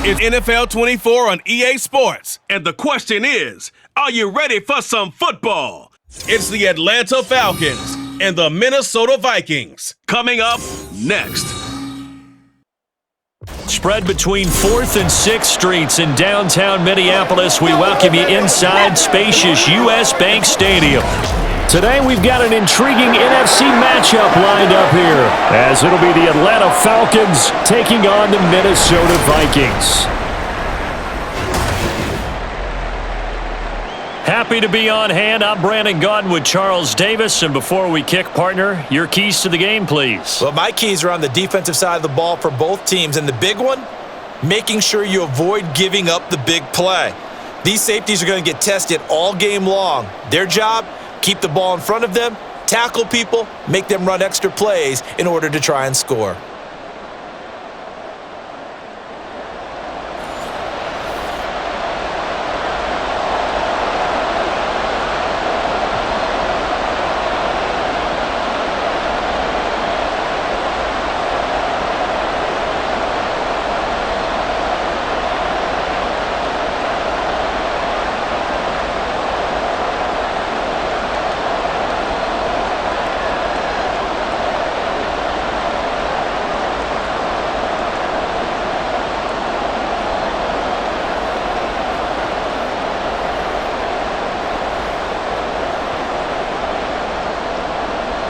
It's NFL 24 on EA Sports. And the question is, are you ready for some football? It's the Atlanta Falcons and the Minnesota Vikings. Coming up next. Spread between 4th and 6th Streets in downtown Minneapolis. We welcome you inside spacious U.S. Bank Stadium. Today we've got an intriguing NFC matchup lined up here, as it'll be the Atlanta Falcons taking on the Minnesota Vikings. Happy to be on hand. I'm Brandon Gaudin with Charles Davis. And before we kick, partner, your keys to the game, please. Well, my keys are on the defensive side of the ball for both teams. And the big one, making sure you avoid giving up the big play. These safeties are going to get tested all game long. Their job, keep the ball in front of them, tackle people, make them run extra plays in order to try and score.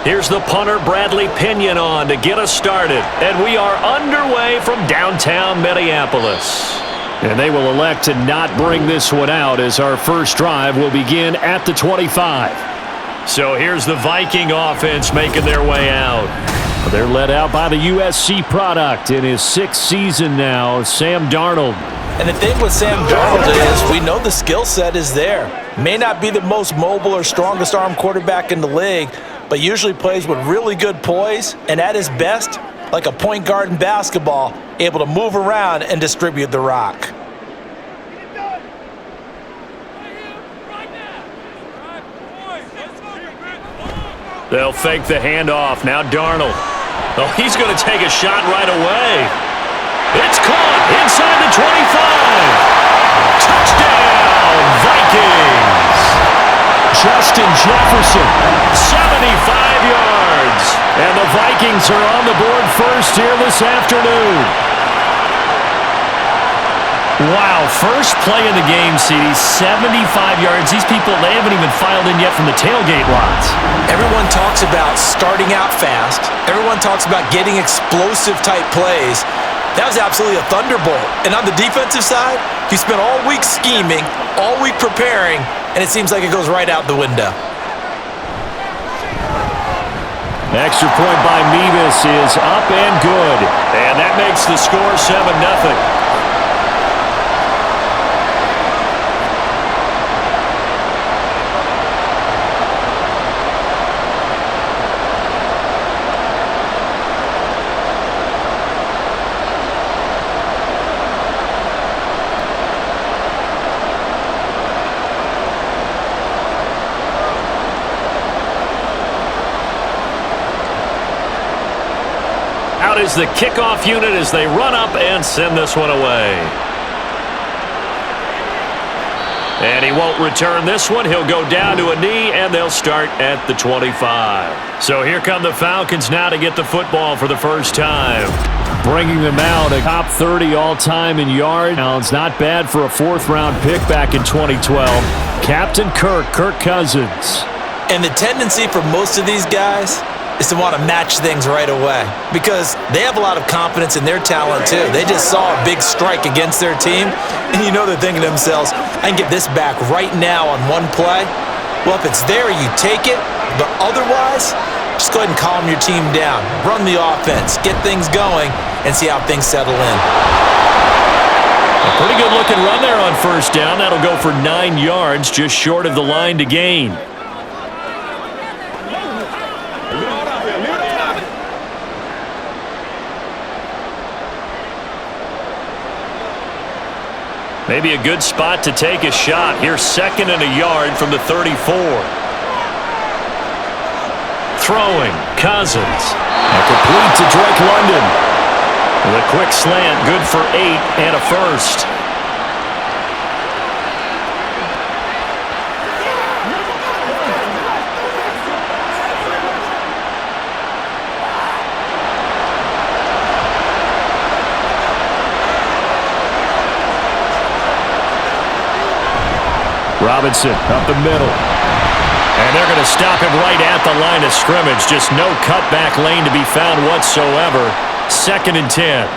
Here's the punter, Bradley Pinion, on to get us started. And we are underway from downtown Minneapolis. And they will elect to not bring this one out, as our first drive will begin at the 25. So here's the Viking offense making their way out. They're led out by the USC product in his 6th season now, Sam Darnold. And the thing with Sam Darnold is we know the skill set is there. May not be the most mobile or strongest arm quarterback in the league, but usually plays with really good poise, and at his best, like a point guard in basketball, able to move around and distribute the rock. They'll fake the handoff. Now Darnold. Oh, he's going to take a shot right away. It's caught inside the 25. Touchdown, Vikings. Justin Jefferson, 75 yards. And the Vikings are on the board first here this afternoon. Wow, first play of the game, CD, 75 yards. These people, they haven't even filed in yet from the tailgate lots. Everyone talks about starting out fast. Everyone talks about getting explosive-type plays. That was absolutely a thunderbolt. And on the defensive side, you spent all week scheming, all week preparing, and it seems like it goes right out the window. Extra point by Mevis is up and good. And that makes the score 7-0. Out is the kickoff unit as they run up and send this one away. And he won't return this one. He'll go down to a knee, and they'll start at the 25. So here come the Falcons now to get the football for the first time. Bringing them out, a top 30 all-time in yards. Not bad for a 4th-round pick back in 2012. Captain Kirk Cousins. And the tendency for most of these guys is to want to match things right away because they have a lot of confidence in their talent too. They just saw a big strike against their team, and you know they're thinking to themselves, I can get this back right now on one play. Well, if it's there, you take it, but otherwise, just go ahead and calm your team down. Run the offense, get things going, and see how things settle in. A pretty good looking run there on first down. That'll go for 9 yards, just short of the line to gain. Maybe a good spot to take a shot. Here's 2nd and a yard from the 34. Throwing, Cousins. A complete to Drake London. The quick slant, good for 8 and a first. Robinson up the middle. And they're going to stop him right at the line of scrimmage. Just no cutback lane to be found whatsoever. 2nd and 10.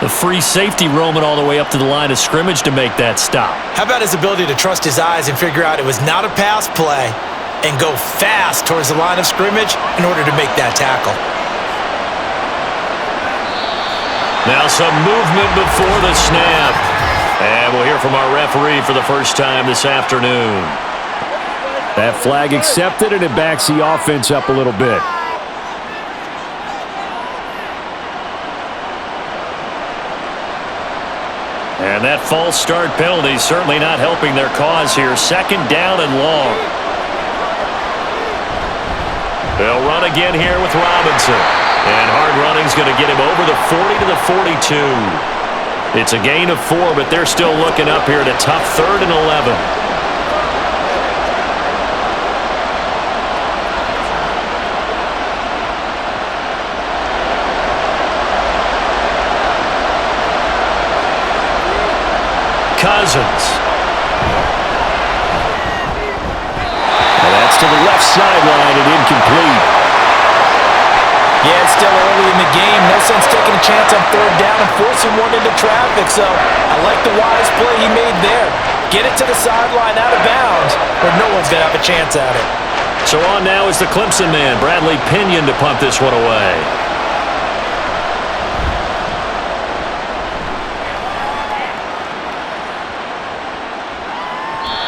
The free safety roaming all the way up to the line of scrimmage to make that stop. How about his ability to trust his eyes and figure out it was not a pass play and go fast towards the line of scrimmage in order to make that tackle. Now some movement before the snap. And we'll hear from our referee for the first time this afternoon. That flag accepted, and it backs the offense up a little bit. And that false start penalty certainly not helping their cause here. 2nd down and long. They'll run again here with Robinson. And hard running's going to get him over the 40 to the 42. It's a gain of 4, but they're still looking up here at a tough 3rd and 11. Cousins. And that's to the left sideline and incomplete. Yeah, it's still early in the game. No sense taking a chance on 3rd down and forcing one into traffic. So I like the wise play he made there. Get it to the sideline out of bounds where no one's going to have a chance at it. So on now is the Clemson man, Bradley Pinion, to punt this one away.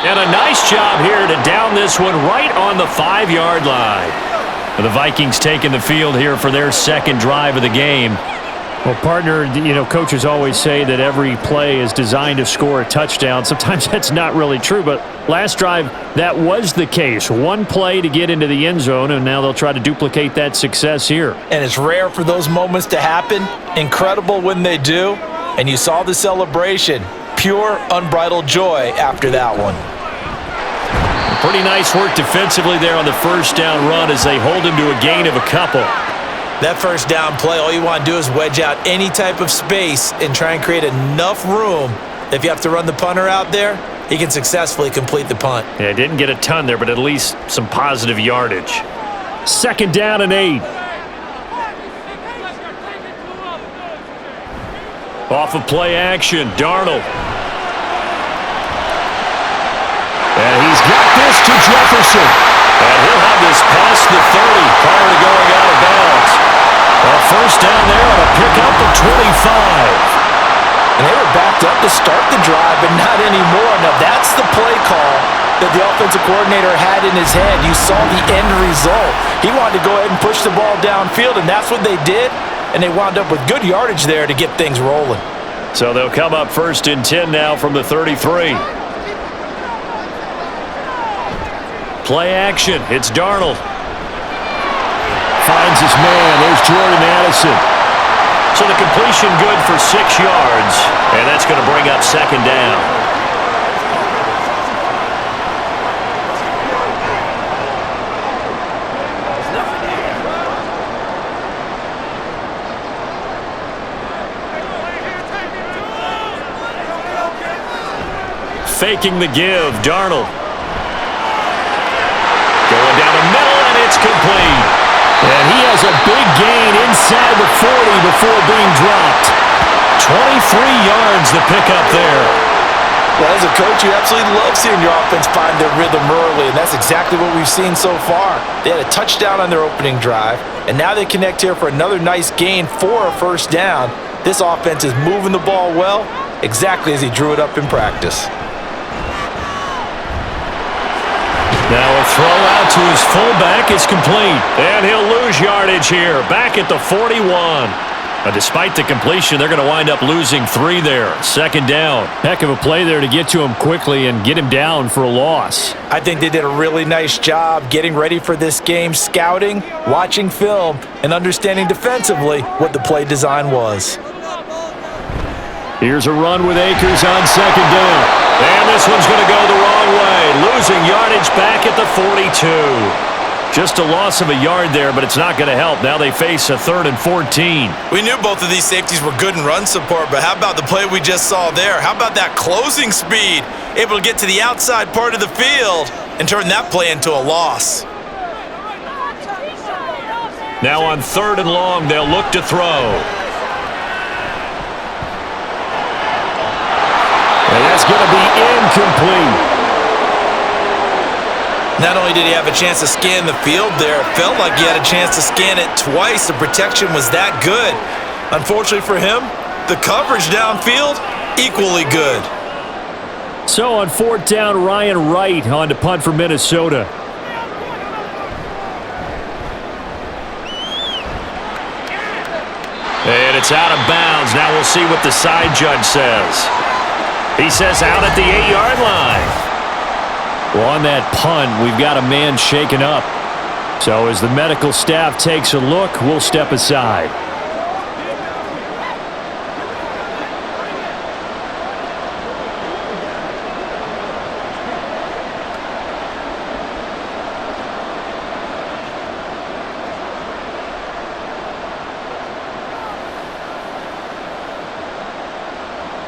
And a nice job here to down this one right on the 5-yard line. The Vikings taking the field here for their 2nd drive of the game. Well, partner, coaches always say that every play is designed to score a touchdown. Sometimes that's not really true, but last drive, that was the case. One play to get into the end zone, and now they'll try to duplicate that success here. And it's rare for those moments to happen. Incredible when they do. And you saw the celebration. Pure, unbridled joy after that one. Pretty nice work defensively there on the 1st down run as they hold him to a gain of a couple. That 1st down play, all you want to do is wedge out any type of space and try and create enough room. If you have to run the punter out there, he can successfully complete the punt. Yeah, didn't get a ton there, but at least some positive yardage. 2nd down and 8. Off of play action, Darnold. And he's got this to Jefferson. And he'll have this past the 30 prior to going out of bounds. A 1st down there on a pickup of 25. And they were backed up to start the drive, but not anymore. Now that's the play call that the offensive coordinator had in his head. You saw the end result. He wanted to go ahead and push the ball downfield, and that's what they did. And they wound up with good yardage there to get things rolling. So they'll come up 1st and 10 now from the 33. Play action. It's Darnold. Finds his man. There's Jordan Addison. So the completion good for 6 yards. And that's going to bring up 2nd down. Faking the give. Darnold. Going down the middle, and it's complete. And he has a big gain inside the 40 before being dropped. 23 yards the pickup there. Well, as a coach, you absolutely love seeing your offense find their rhythm early, and that's exactly what we've seen so far. They had a touchdown on their opening drive, and now they connect here for another nice gain for a 1st down. This offense is moving the ball well, exactly as he drew it up in practice. Now a throw out to his fullback is complete. And he'll lose yardage here. Back at the 41. Despite the completion, they're going to wind up losing 3 there. Second down. Heck of a play there to get to him quickly and get him down for a loss. I think they did a really nice job getting ready for this game, scouting, watching film, and understanding defensively what the play design was. Here's a run with Akers on second down. And this one's going to go the wrong way. Losing yardage back at the 42. Just a loss of a yard there, but it's not going to help. Now they face a 3rd and 14. We knew both of these safeties were good in run support, but how about the play we just saw there? How about that closing speed? Able to get to the outside part of the field and turn that play into a loss. Now on 3rd and long, they'll look to throw. And that's going to be incomplete. Not only did he have a chance to scan the field there, it felt like he had a chance to scan it twice. The protection was that good. Unfortunately for him, the coverage downfield, equally good. So on 4th down, Ryan Wright on to punt for Minnesota. And it's out of bounds. Now we'll see what the side judge says. He says out at the 8-yard line. Well, on that punt, we've got a man shaken up. So as the medical staff takes a look, we'll step aside.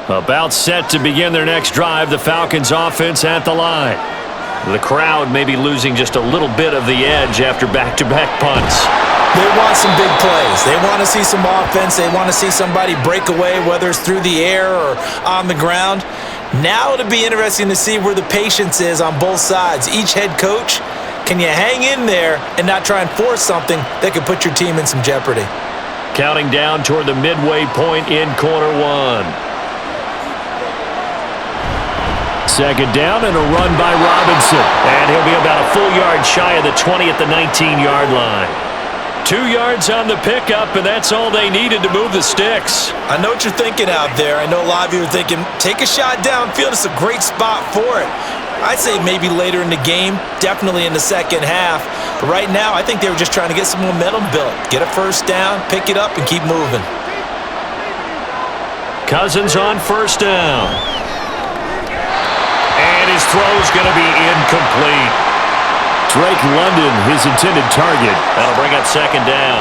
About set to begin their next drive, the Falcons offense at the line. The crowd may be losing just a little bit of the edge after back-to-back punts. They want some big plays. They want to see some offense. They want to see somebody break away, whether it's through the air or on the ground. Now it'll be interesting to see where the patience is on both sides. Each head coach, can you hang in there and not try and force something that could put your team in some jeopardy? Counting down toward the midway point in quarter 1. Second down and a run by Robinson. And he'll be about a full yard shy of the 20 at the 19-yard line. 2 yards on the pickup, and that's all they needed to move the sticks. I know what you're thinking out there. I know a lot of you are thinking, take a shot downfield. It's a great spot for it. I'd say maybe later in the game, definitely in the second half. But right now, I think they were just trying to get some momentum built. Get a first down, pick it up, and keep moving. Cousins on first down. And his throw's going to be incomplete. Drake London, his intended target. That'll bring up second down.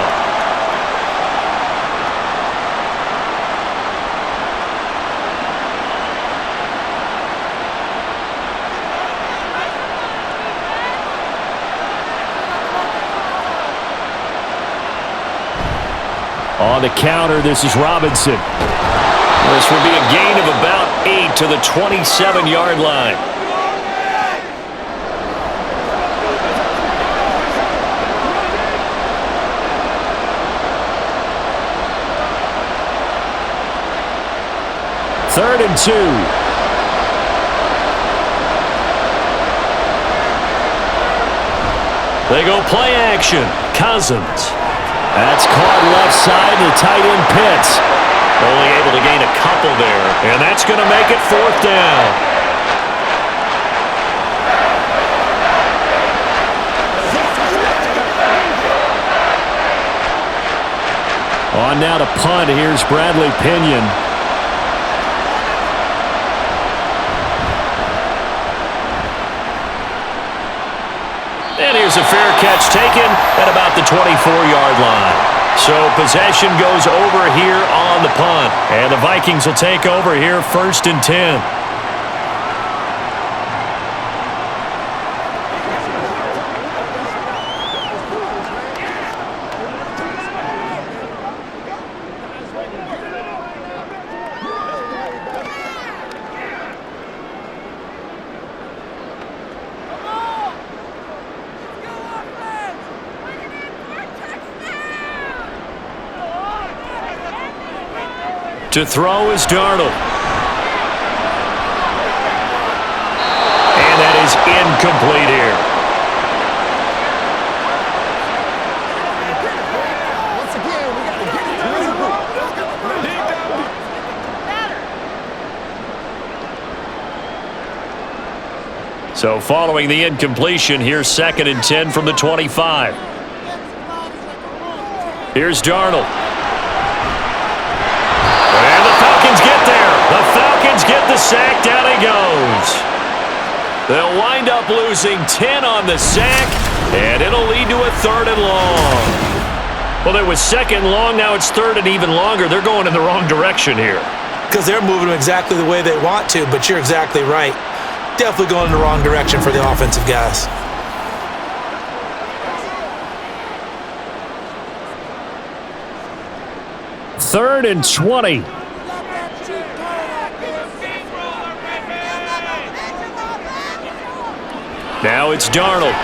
On the counter, this is Robinson. This will be a gain of about 8 to the 27-yard line. Third and 2. They go play action. Cousins. That's caught left side. The tight end Pitts. Only able to gain a couple there. And that's going to make it fourth down. On now to punt. Here's Bradley Pinion. And here's a fair catch taken at about the 24-yard line. So possession goes over here on the punt. And the Vikings will take over here first and 10. To throw is Darnold. And that is incomplete here. So following the incompletion, here's 2nd and 10 from the 25. Here's Darnold. And the Falcons get there. The Falcons get the sack. Down he goes. They'll wind up losing 10 on the sack, and it'll lead to a 3rd and long. Well, it was 2nd long. Now it's 3rd and even longer. They're going in the wrong direction here. Because they're moving exactly the way they want to, but you're exactly right. Definitely going in the wrong direction for the offensive guys. Third and 20. Now it's Darnold.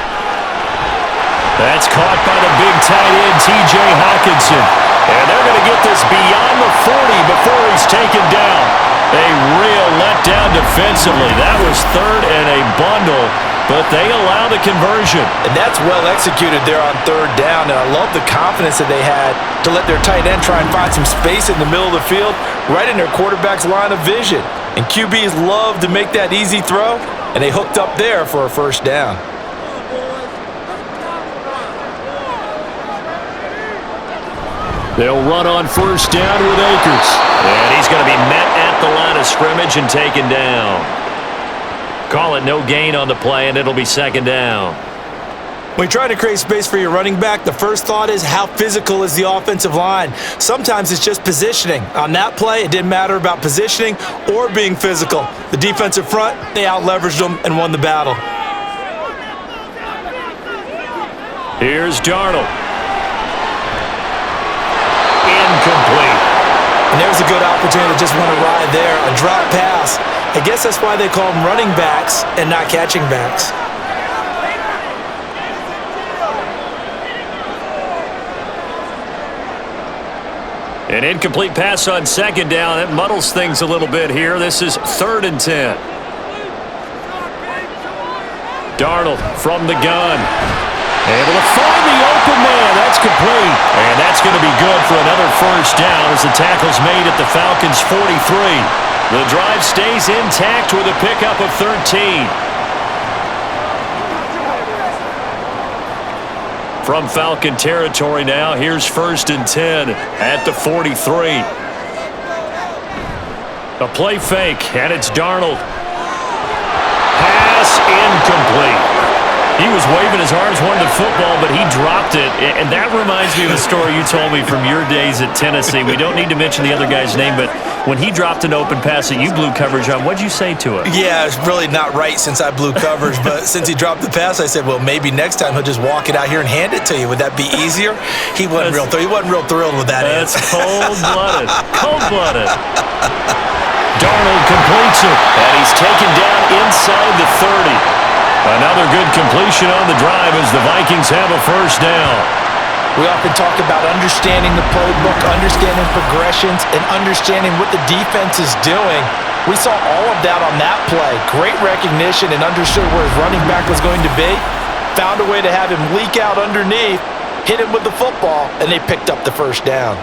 That's caught by the big tight end, T.J. Hawkinson. And they're going to get this beyond the 40 before he's taken down. A real letdown defensively. That was 3rd and a bundle, but they allow the conversion. And that's well executed there on 3rd down, and I love the confidence that they had to let their tight end try and find some space in the middle of the field, right in their quarterback's line of vision. And QBs love to make that easy throw, and they hooked up there for a 1st down. They'll run on 1st down with Akers. And he's going to be met at the line of scrimmage and taken down. Call it no gain on the play, and it'll be 2nd down. When you try to create space for your running back, the first thought is how physical is the offensive line. Sometimes it's just positioning. On that play, it didn't matter about positioning or being physical. The defensive front, they out-leveraged them and won the battle. Here's Darnold. Incomplete. And there's a good opportunity to just want to ride there, a drop pass. I guess that's why they call them running backs and not catching backs. An incomplete pass on 2nd down. That muddles things a little bit here. This is 3rd and 10. Darnold from the gun. Able to find the open man. That's complete. And that's going to be good for another 1st down as the tackle's made at the Falcons' 43. The drive stays intact with a pickup of 13. From Falcon territory now, here's 1st and 10 at the 43. A play fake, and it's Darnold. Pass incomplete. He was waving his arms, wanting the football, but he dropped it. And that reminds me of a story you told me from your days at Tennessee. We don't need to mention the other guy's name, but when he dropped an open pass that you blew coverage on, what'd you say to him? Yeah, it's really not right since I blew coverage, but since he dropped the pass, I said, well, maybe next time he'll just walk it out here and hand it to you. Would that be easier? He wasn't real thrilled with that answer. That's cold-blooded. Cold-blooded. Darnold completes it, and he's taken down inside the 30. Another good completion on the drive as the Vikings have a 1st down. We often talk about understanding the playbook, understanding progressions, and understanding what the defense is doing. We saw all of that on that play. Great recognition and understood where his running back was going to be. Found a way to have him leak out underneath, hit him with the football, and they picked up the 1st down.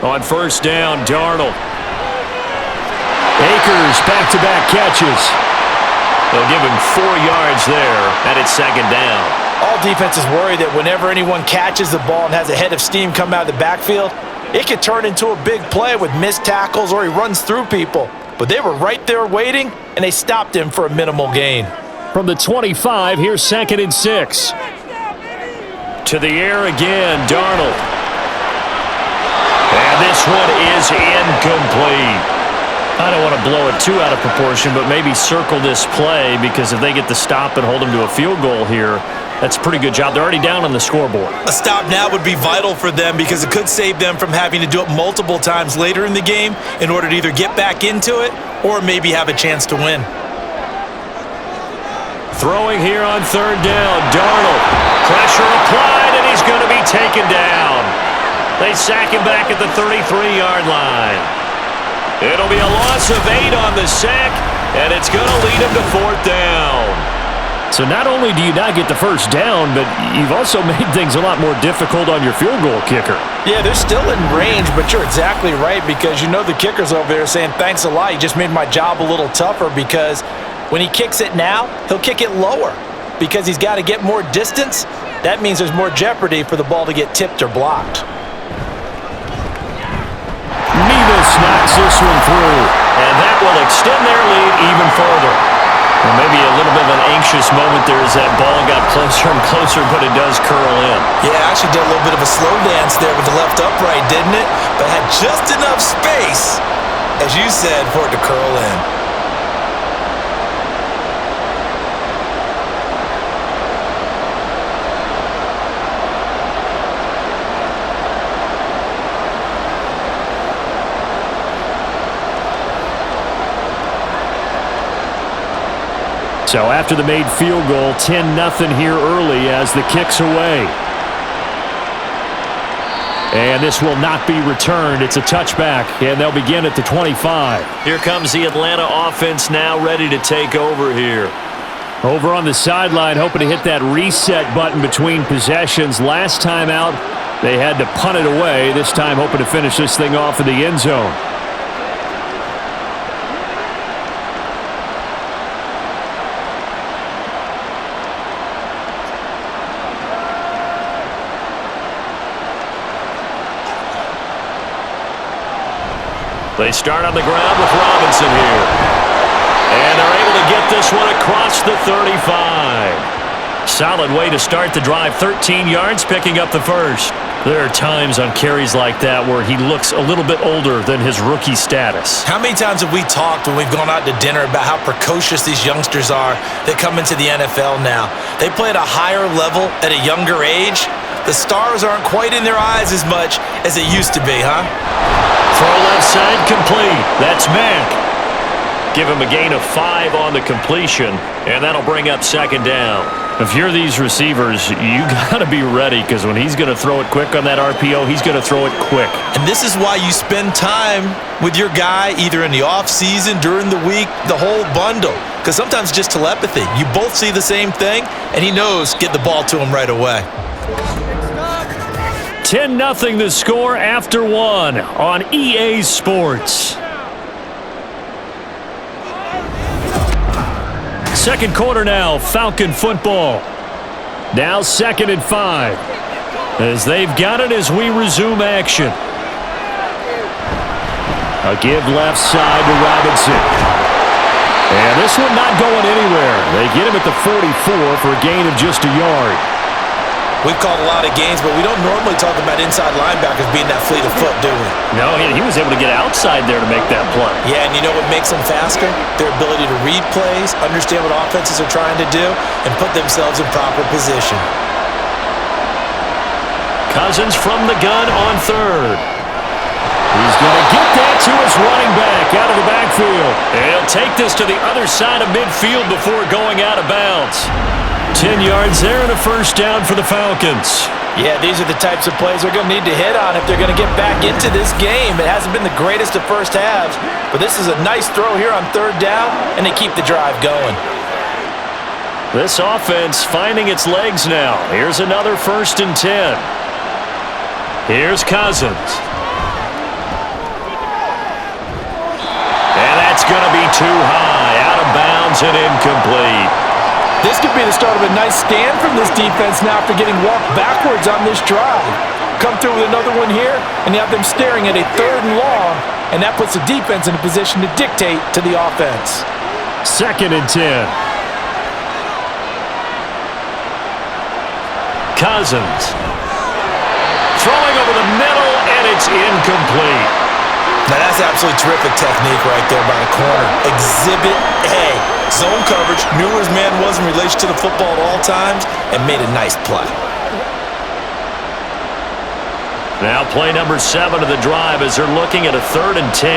On 1st down, Darnold. Akers back-to-back catches. They'll give him 4 yards there, and it's 2nd down. All defenses worry that whenever anyone catches the ball and has a head of steam come out of the backfield, it could turn into a big play with missed tackles or he runs through people. But they were right there waiting, and they stopped him for a minimal gain. From the 25, here's 2nd and 6. To the air again, Darnold. And this one is incomplete. I don't want to blow it too out of proportion, but maybe circle this play because if they get the stop and hold them to a field goal here, that's a pretty good job. They're already down on the scoreboard. A stop now would be vital for them because it could save them from having to do it multiple times later in the game in order to either get back into it or maybe have a chance to win. Throwing here on 3rd down, Darnold. Pressure applied, and he's going to be taken down. They sack him back at the 33-yard line. It'll be a loss of 8 on the sack, and it's going to lead him to 4th down. So So not only do you not get the first down, but you've also made things a lot more difficult on your field goal kicker. Yeah, they're still in range, but you're exactly right because you know the kicker's over there saying, thanks a lot. You just made my job a little tougher because when he kicks it now, he'll kick it lower because he's got to get more distance. That means there's more jeopardy for the ball to get tipped or blocked. Nevis knocks this one through, and that will extend their lead even further. Well, maybe a little bit of an anxious moment there as that ball got closer and closer, but it does curl in. Yeah, actually did a little bit of a slow dance there with the left upright, didn't it? But had just enough space, as you said, for it to curl in. So after the made field goal, 10-0 here early as the kick's away. And this will not be returned. It's a touchback, and they'll begin at the 25. Here comes the Atlanta offense now ready to take over here. Over on the sideline, hoping to hit that reset button between possessions. Last time out, they had to punt it away. This time hoping to finish this thing off in the end zone. They start on the ground with Robinson here. And they're able to get this one across the 35. Solid way to start the drive. 13 yards, picking up the first. There are times on carries like that where he looks a little bit older than his rookie status. How many times have we talked when we've gone out to dinner about how precocious these youngsters are that come into the NFL now? They play at a higher level at a younger age. The stars aren't quite in their eyes as much as it used to be, huh? Throw left side complete. That's Mack. Give him a gain of 5 on the completion, and that'll bring up second down. If you're these receivers, you got to be ready because when he's going to throw it quick on that RPO, he's going to throw it quick. And this is why you spend time with your guy either in the offseason, during the week, the whole bundle. Because sometimes it's just telepathy. You both see the same thing, and he knows get the ball to him right away. 10-0 the score after one on EA Sports. Second quarter now, Falcon football. Now 2nd and 5. As they've got it as we resume action. A give left side to Robinson. And this one not going anywhere. They get him at the 44 for a gain of just a yard. We've called a lot of games, but we don't normally talk about inside linebackers being that fleet of foot, do we? No, he was able to get outside there to make that play. Yeah, and you know what makes them faster? Their ability to read plays, understand what offenses are trying to do, and put themselves in proper position. Cousins from the gun on third. He's going to get that to his running back out of the backfield. He'll take this to the other side of midfield before going out of bounds. 10 yards there and a first down for the Falcons. Yeah, these are the types of plays they're going to need to hit on if they're going to get back into this game. It hasn't been the greatest of first halves, but this is a nice throw here on third down, and they keep the drive going. This offense finding its legs now. Here's another 1st and 10. Here's Cousins. And that's going to be too high, out of bounds and incomplete. This could be the start of a nice stand from this defense now after getting walked backwards on this drive. Come through with another one here, and you have them staring at a 3rd and long, and that puts the defense in a position to dictate to the offense. 2nd and 10. Cousins. Throwing over the middle, and it's incomplete. Now that's absolutely terrific technique right there by the corner. Exhibit A. Zone coverage, knew where his man was in relation to the football at all times, and made a nice play. Now play number 7 of the drive as they're looking at a 3rd and 10.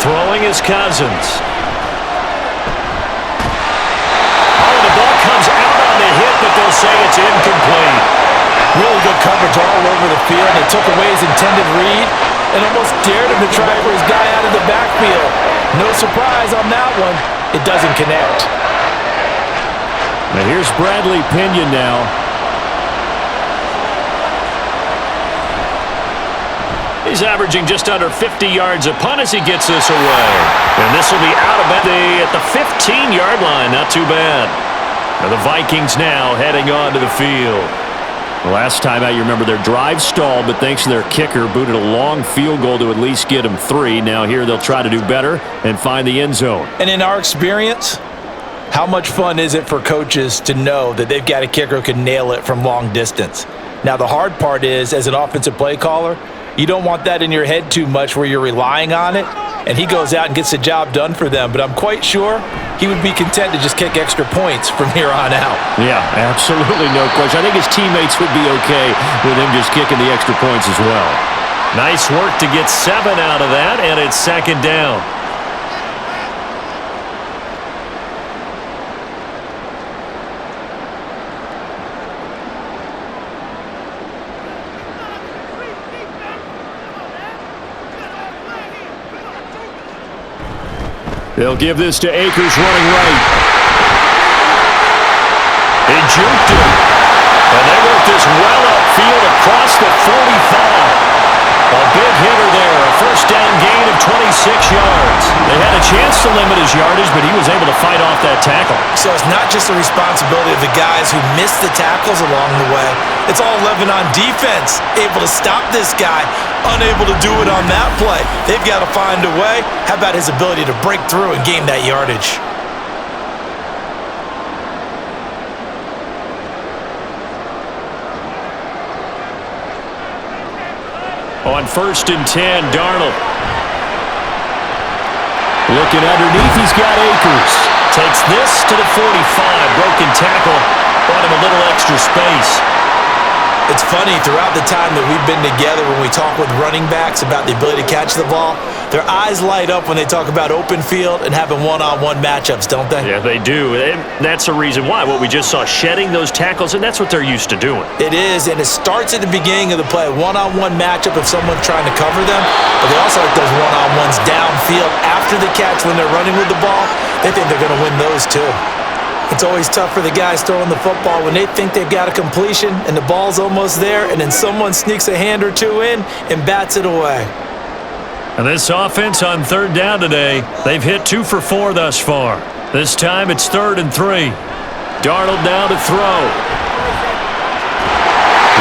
Throwing is Cousins. Oh, the ball comes out on the hit, but they'll say it's incomplete. Really good coverage all over the field. They took away his intended read and almost dared him to try for his guy out of the backfield. No surprise on that one. It doesn't connect. Now here's Bradley Pinion now. He's averaging just under 50 yards a punt as he gets this away. And this will be out of bounds at the 15-yard line. Not too bad. Now the Vikings now heading on to the field. The last time out, you remember their drive stalled, but thanks to their kicker, booted a long field goal to at least get them 3. Now here they'll try to do better and find the end zone. And in our experience, how much fun is it for coaches to know that they've got a kicker who can nail it from long distance? Now the hard part is, as an offensive play caller, you don't want that in your head too much where you're relying on it, and he goes out and gets the job done for them. But I'm quite sure he would be content to just kick extra points from here on out. Yeah, absolutely no question. I think his teammates would be okay with him just kicking the extra points as well. Nice work to get 7 out of that, and it's second down. They'll give this to Akers running right. He juked it. And they work this well upfield across the 45. A big hitter there. A first down gain of 26 yards. They had a chance to limit his yardage, but he was able to fight off that tackle. So it's not just the responsibility of the guys who missed the tackles along the way. It's all 11 on defense, able to stop this guy, unable to do it on that play. They've got to find a way. How about his ability to break through and gain that yardage? On 1st and 10, Darnold. Looking underneath, he's got Akers. Takes this to the 45. Broken tackle. Brought him a little extra space. It's funny, throughout the time that we've been together, when we talk with running backs about the ability to catch the ball, their eyes light up when they talk about open field and having one-on-one matchups, don't they? Yeah, they do. And that's the reason why. What we just saw, shedding those tackles, and that's what they're used to doing. It is, and it starts at the beginning of the play. One-on-one matchup if someone's trying to cover them, but they also like those one-on-ones downfield after the catch when they're running with the ball. They think they're going to win those too. It's always tough for the guys throwing the football when they think they've got a completion and the ball's almost there, and then someone sneaks a hand or two in and bats it away. And this offense on 3rd down today, they've hit 2 for 4 thus far. This time it's 3rd and 3. Darnold now to throw.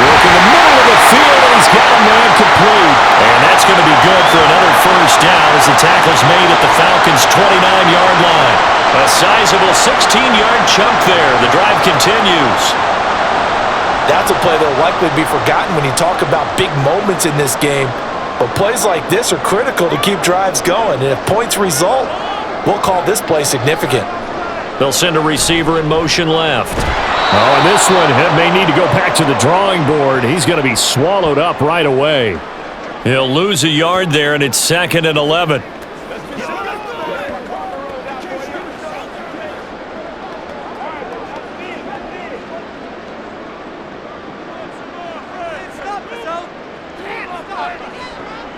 Work in the middle of the field, and he's got a man complete. And that's going to be good for another first down as the tackle's made at the Falcons' 29-yard line. A sizable 16-yard chunk there. The drive continues. That's a play that'll likely be forgotten when you talk about big moments in this game. But plays like this are critical to keep drives going. And if points result, we'll call this play significant. They'll send a receiver in motion left. Oh, and this one may need to go back to the drawing board. He's going to be swallowed up right away. He'll lose a yard there, and it's 2nd and 11.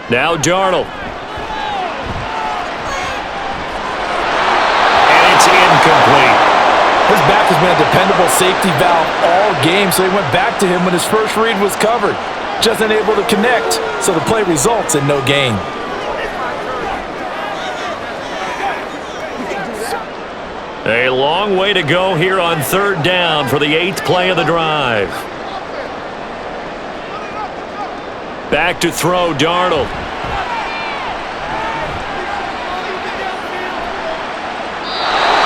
Now Darnold. And it's incomplete. His back has been a dependable safety valve all game, so he went back to him when his first read was covered. Just unable to connect, so the play results in no gain. A long way to go here on 3rd down for the 8th play of the drive. Back to throw, Darnold.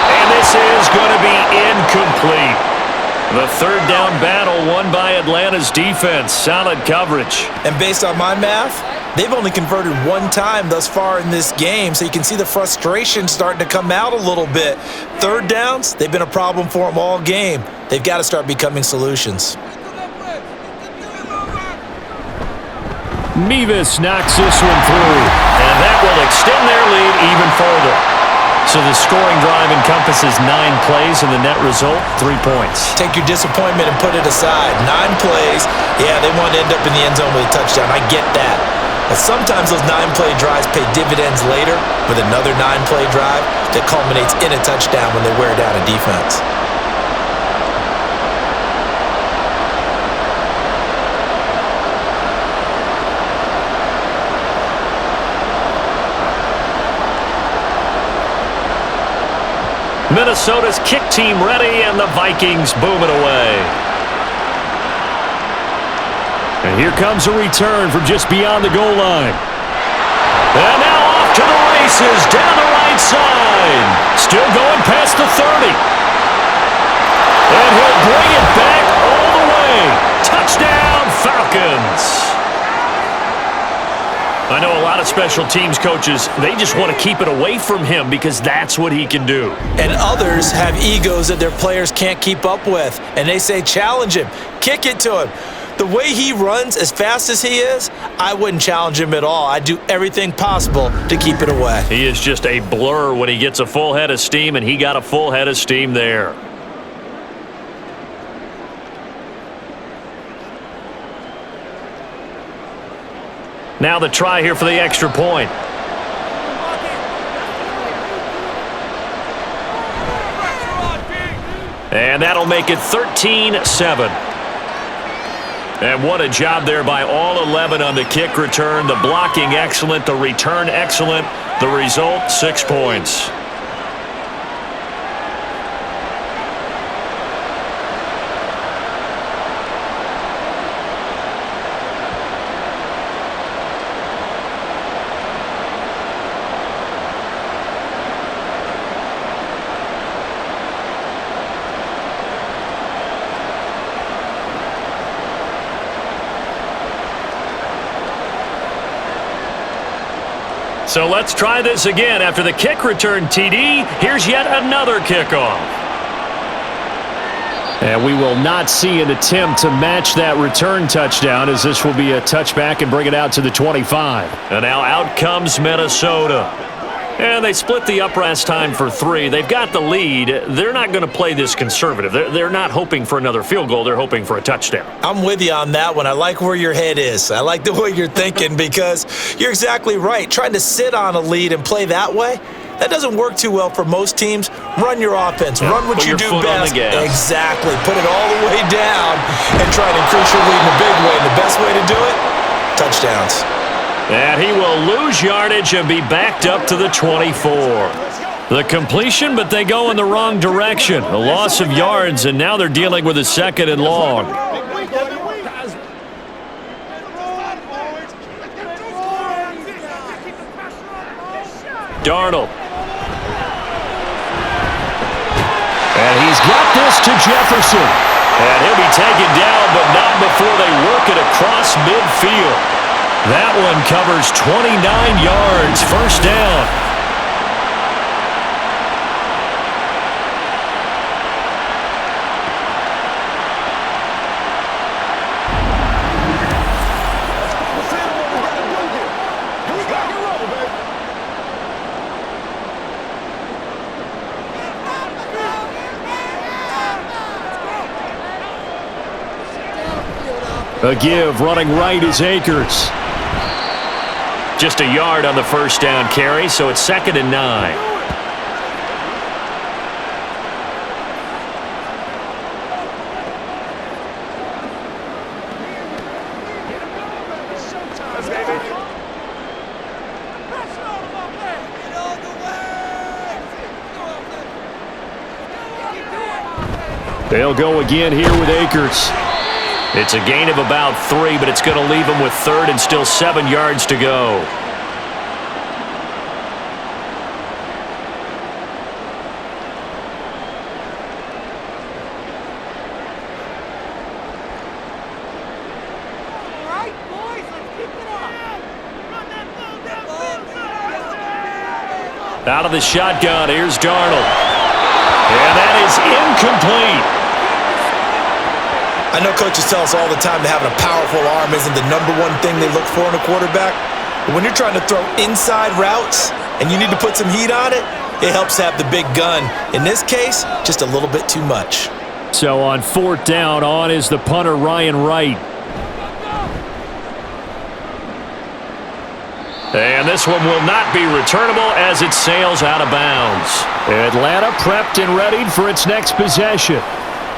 And this is going to be incomplete. The 3rd down battle won by Atlanta's defense. Solid coverage. And based on my math, they've only converted 1 time thus far in this game, so you can see the frustration starting to come out a little bit. 3rd downs, they've been a problem for them all game. They've got to start becoming solutions. Mevis knocks this one through. And that will extend their lead even further. So the scoring drive encompasses 9 plays, and the net result, 3 points. Take your disappointment and put it aside. 9 plays. Yeah, they want to end up in the end zone with a touchdown. I get that. But sometimes those 9-play drives pay dividends later with another 9-play drive that culminates in a touchdown when they wear down a defense. Minnesota's kick team ready, and the Vikings boom it away. And here comes a return from just beyond the goal line. And now off to the races down the right side. Still going past the 30. And he'll bring it back all the way. Touchdown, Falcons. I know a lot of special teams coaches, they just want to keep it away from him because that's what he can do. And others have egos that their players can't keep up with. And they say, challenge him, kick it to him. The way he runs as fast as he is, I wouldn't challenge him at all. I'd do everything possible to keep it away. He is just a blur when he gets a full head of steam, and he got a full head of steam there. Now the try here for the extra point. And that'll make it 13-7. And what a job there by all 11 on the kick return. The blocking excellent, the return excellent. The result, 6 points. So let's try this again. After the kick return TD, here's yet another kickoff. And we will not see an attempt to match that return touchdown, as this will be a touchback and bring it out to the 25. And now out comes Minnesota. And they split the up-rest time for 3. They've got the lead. They're not going to play this conservative. They're not hoping for another field goal. They're hoping for a touchdown. I'm with you on that one. I like where your head is. I like the way you're thinking because you're exactly right. Trying to sit on a lead and play that way, that doesn't work too well for most teams. Run your offense. Run what you do best. Exactly. Put it all the way down and try to increase your lead in a big way. And the best way to do it, touchdowns. And he will lose yardage and be backed up to the 24. The completion, but they go in the wrong direction. A loss of yards, and now they're dealing with a 2nd and long. Darnold. And he's got this to Jefferson. And he'll be taken down, but not before they work it across midfield. That one covers 29 yards, first down. A give, running right is Akers. Just a yard on the first down carry, so it's 2nd and 9. They'll go again here with Akers. It's a gain of about 3, but it's going to leave them with 3rd and still 7 yards to go. Out of the shotgun, here's Darnold. And that is incomplete. I know coaches tell us all the time that having a powerful arm isn't the #1 thing they look for in a quarterback. But when you're trying to throw inside routes and you need to put some heat on it, it helps have the big gun. In this case, just a little bit too much. So on 4th down, on is the punter, Ryan Wright. And this one will not be returnable as it sails out of bounds. Atlanta prepped and readied for its next possession.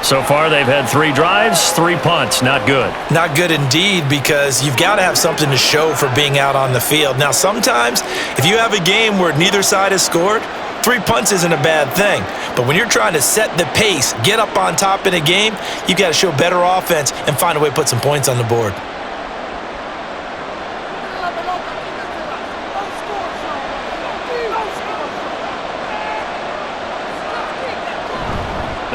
So far, they've had 3 drives, 3 punts. Not good. Not good indeed, because you've got to have something to show for being out on the field. Now, sometimes, if you have a game where neither side has scored, 3 punts isn't a bad thing. But when you're trying to set the pace, get up on top in a game, you've got to show better offense and find a way to put some points on the board.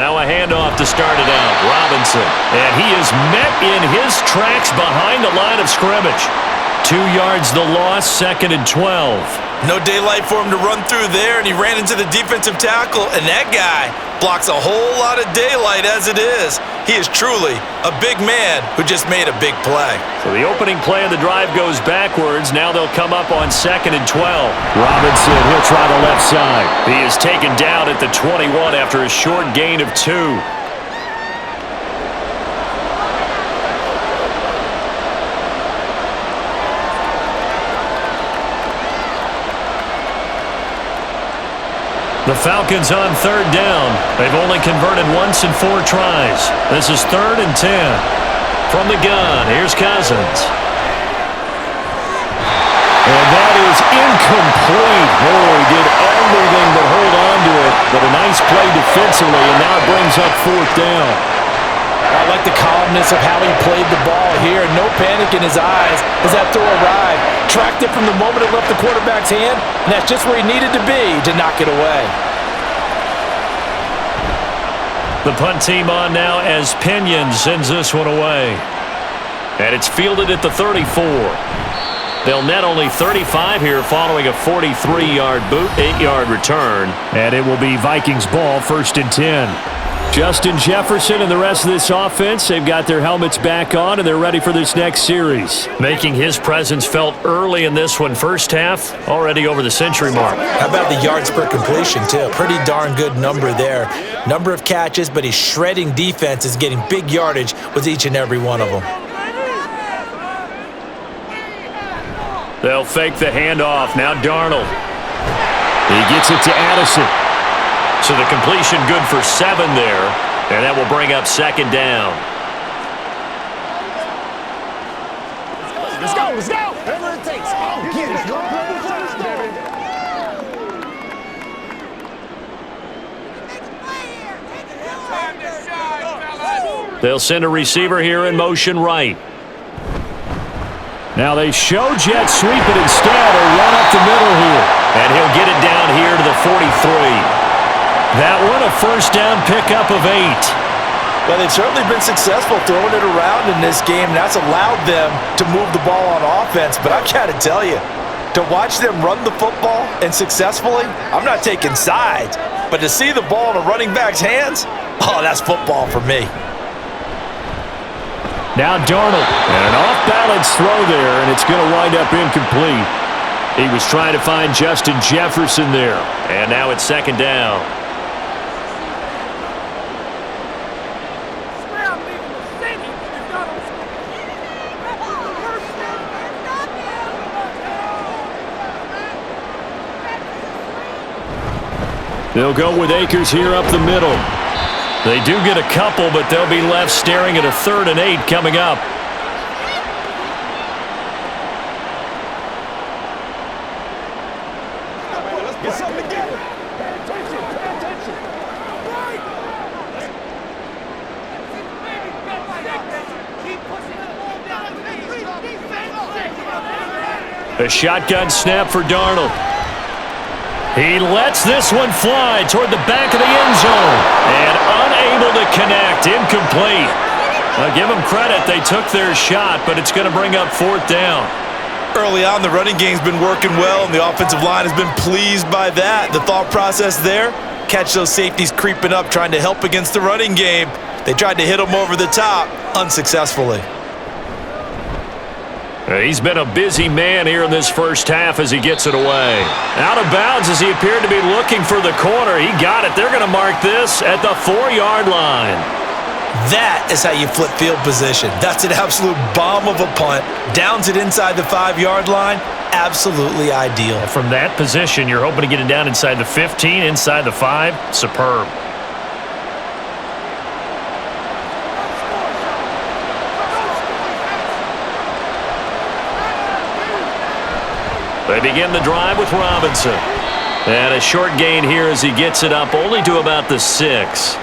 Now a handoff to start it out. Robinson. And he is met in his tracks behind the line of scrimmage. 2 yards the loss, 2nd and 12. No daylight for him to run through there, and he ran into the defensive tackle, and that guy blocks a whole lot of daylight as it is. He is truly a big man who just made a big play. So the opening play of the drive goes backwards. Now they'll come up on 2nd and 12. Robinson, he'll try the left side. He is taken down at the 21 after a short gain of 2. The Falcons on 3rd down. They've only converted once in 4 tries. This is 3rd and 10. From the gun, here's Cousins. And that is incomplete. Oh, he did everything but hold on to it. But a nice play defensively, and now it brings up 4th down. I like the calmness of how he played the ball here. No panic in his eyes as that throw arrived. Tracked it from the moment it left the quarterback's hand, and that's just where he needed to be to knock it away. The punt team on now as Pinion sends this one away. And it's fielded at the 34. They'll net only 35 here following a 43-yard boot, 8-yard return. And it will be Vikings ball, 1st and 10. Justin Jefferson and the rest of this offense, they've got their helmets back on, and they're ready for this next series. Making his presence felt early in this one. First half, already over the century mark. How about the yards per completion, too? Pretty darn good number there. Number of catches, but he's shredding defenses, getting big yardage with each and every one of them. They'll fake the handoff. Now Darnold. He gets it to Addison. So the completion good for 7 there, and that will bring up 2nd down. Let's go, let's go. Whatever it takes. Get it. Go play the first, baby. They'll send a receiver here in motion right. Now they show jet sweep it instead, or run up the middle here. And he'll get it down here to the 43. That one, a first down pickup of 8. Well, they've certainly been successful throwing it around in this game, and that's allowed them to move the ball on offense. But I've got to tell you, to watch them run the football and successfully, I'm not taking sides, but to see the ball in a running back's hands, oh, that's football for me. Now Darnold, and an off-balance throw there, and it's going to wind up incomplete. He was trying to find Justin Jefferson there. And now it's 2nd down. They'll go with Akers here up the middle. They do get a couple, but they'll be left staring at a 3rd and 8 coming up. Get something together. Pay attention. Pay attention. A shotgun snap for Darnold. He lets this one fly toward the back of the end zone. And unable to connect. Incomplete. Now give them credit. They took their shot, but it's going to bring up 4th down. Early on, the running game's been working well, and the offensive line has been pleased by that. The thought process there, catch those safeties creeping up, trying to help against the running game. They tried to hit him over the top, unsuccessfully. He's been a busy man here in this first half as he gets it away. Out of bounds as he appeared to be looking for the corner. He got it. They're going to mark this at the 4-yard line. That is how you flip field position. That's an absolute bomb of a punt. Downs it inside the 5-yard line. absolutely ideal. From that position, you're hoping to get it down inside the 15, inside the 5. Superb. They begin the drive with Robinson. And a short gain here as he gets it up only to about the 6.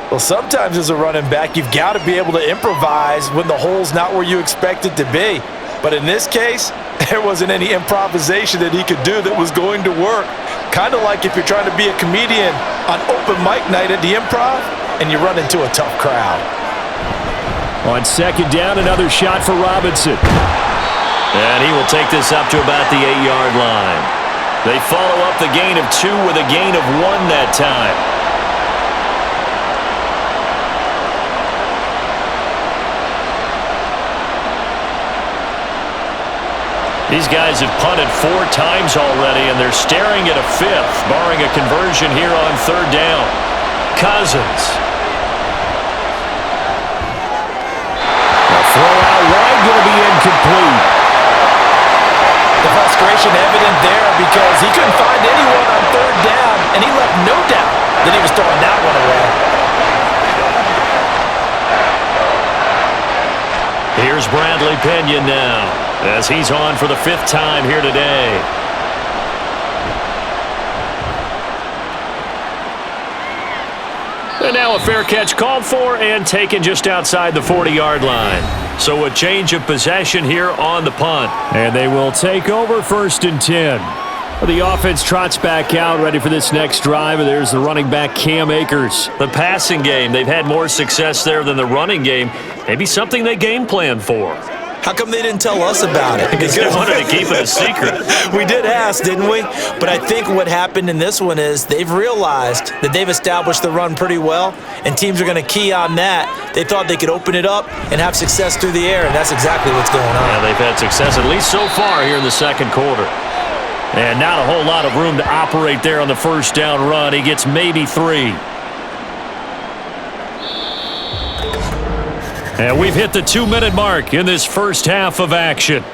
Well, sometimes as a running back, you've got to be able to improvise when the hole's not where you expect it to be. But in this case, there wasn't any improvisation that he could do that was going to work. Kind of like if you're trying to be a comedian on open mic night at the Improv and you run into a tough crowd. On second down, another shot for Robinson. And he will take this up to about the 8-yard line. They follow up the gain of 2 with a gain of 1 that time. These guys have punted 4 times already, and they're staring at a 5th, barring a conversion here on third down. Cousins. A throw out wide, going to be incomplete. The frustration evident there because he couldn't find anyone on third down, and he left no doubt that he was throwing that one away. Here's Bradley Pinion now, as he's on for the 5th time here today. And now a fair catch called for and taken just outside the 40-yard line. So a change of possession here on the punt. And they will take over 1st and 10. The offense trots back out, ready for this next drive. And there's the running back, Cam Akers. The passing game, they've had more success there than the running game. Maybe something they game plan for. How come they didn't tell us about it? Because they wanted to keep it a secret. We did ask, didn't we? But I think what happened in this one is they've realized that they've established the run pretty well, and teams are going to key on that. They thought they could open it up and have success through the air, and that's exactly what's going on. Yeah, they've had success, at least so far here in the second quarter. And not a whole lot of room to operate there on the first down run. He gets maybe 3. And we've hit the 2-minute mark in this first half of action.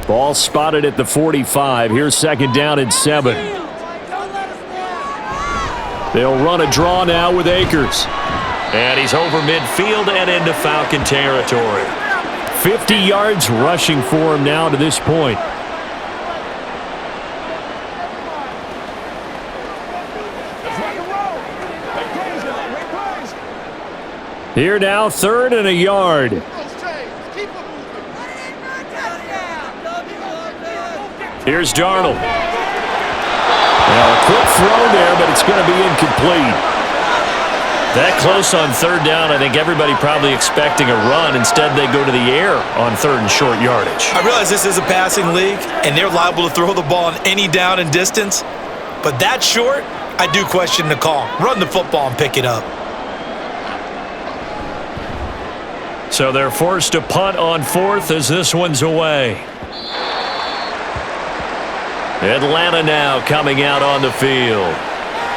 Ball spotted at the 45. Here's 2nd down and 7. They'll run a draw now with Akers. And he's over midfield and into Falcon territory. 50 yards rushing for him now to this point. Here now, 3rd and a yard. Here's Darnold. Now a quick throw there, but it's going to be incomplete. That close on 3rd down, I think everybody probably expecting a run. Instead, they go to the air on 3rd and short yardage. I realize this is a passing league, and they're liable to throw the ball on any down and distance. But that short, I do question the call. Run the football and pick it up. So they're forced to punt on 4th as this one's away. Atlanta now coming out on the field.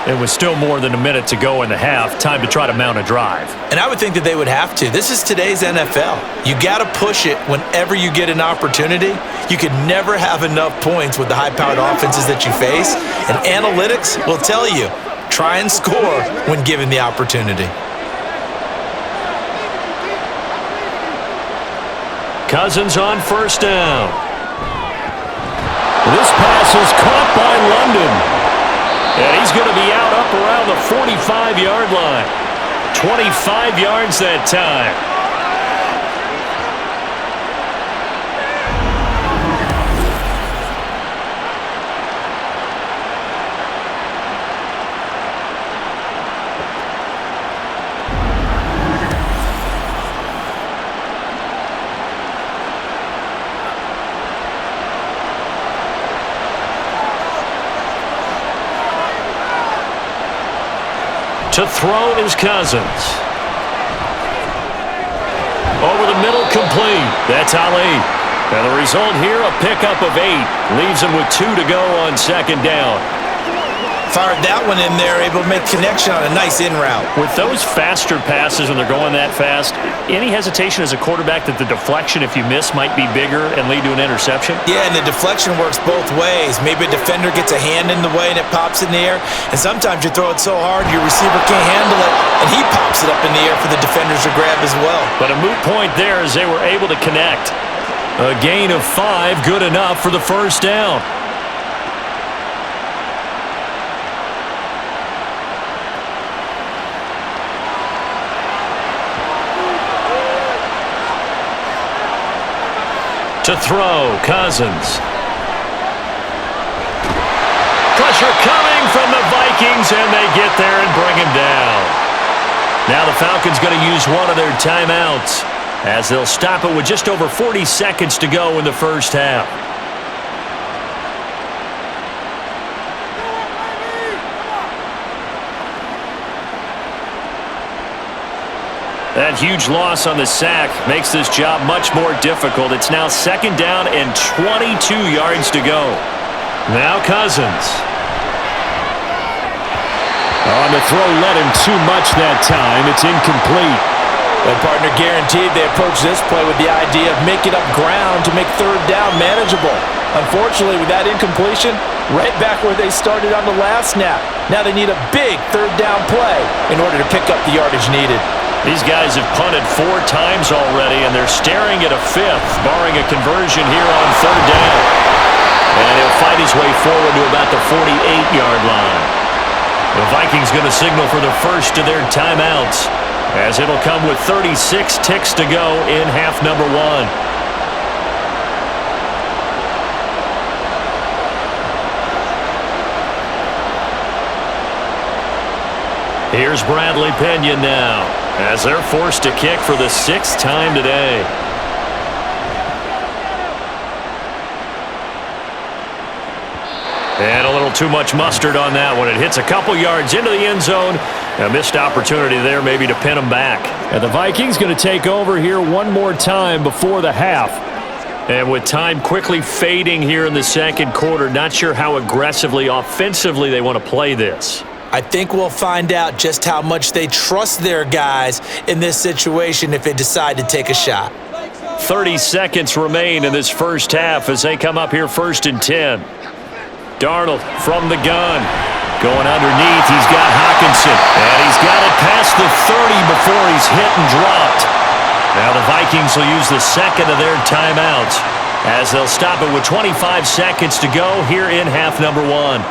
It was still more than a minute to go in the half. Time to try to mount a drive. And I would think that they would have to. This is today's NFL. You got to push it whenever you get an opportunity. You could never have enough points with the high-powered offenses that you face. And analytics will tell you, try and score when given the opportunity. Cousins on 1st down. This pass is caught by London. And he's going to be out up around the 45-yard line. 25 yards that time. To throw is Cousins. Over the middle, complete. That's Ali. And the result here, a pickup of 8. Leaves him with 2 to go on 2nd down. Fired that one in there, able to make connection on a nice in route. With those faster passes when they're going that fast, any hesitation as a quarterback that the deflection, if you miss, might be bigger and lead to an interception? Yeah, and the deflection works both ways. Maybe a defender gets a hand in the way and it pops in the air, and sometimes you throw it so hard your receiver can't handle it, and he pops it up in the air for the defenders to grab as well. But a moot point there as they were able to connect. A gain of 5, good enough for the first down. To throw, Cousins. Pressure coming from the Vikings, and they get there and bring him down. Now the Falcons going to use one of their timeouts as they'll stop it with just over 40 seconds to go in the first half. That huge loss on the sack makes this job much more difficult. It's now second down and 22 yards to go. Now Cousins. On the throw, led him too much that time. It's incomplete. Their partner guaranteed they approach this play with the idea of making up ground to make third down manageable. Unfortunately, with that incompletion, right back where they started on the last snap. Now they need a big third down play in order to pick up the yardage needed. These guys have punted 4 times already, and they're staring at a 5th, barring a conversion here on third down. And he'll fight his way forward to about the 48-yard line. The Vikings going to signal for the first of their timeouts, as it'll come with 36 ticks to go in half number 1. Here's Bradley Pinion now, as they're forced to kick for the 6th time today. And a little too much mustard on that one. It hits a couple yards into the end zone. A missed opportunity there maybe to pin them back. And the Vikings going to take over here one more time before the half. And with time quickly fading here in the second quarter, not sure how aggressively, offensively they want to play this. I think we'll find out just how much they trust their guys in this situation if they decide to take a shot. 30 seconds remain in this first half as they come up here 1st and 10. Darnold from the gun. Going underneath, he's got Hawkinson. And he's got it past the 30 before he's hit and dropped. Now the Vikings will use the second of their timeouts as they'll stop it with 25 seconds to go here in half number 1.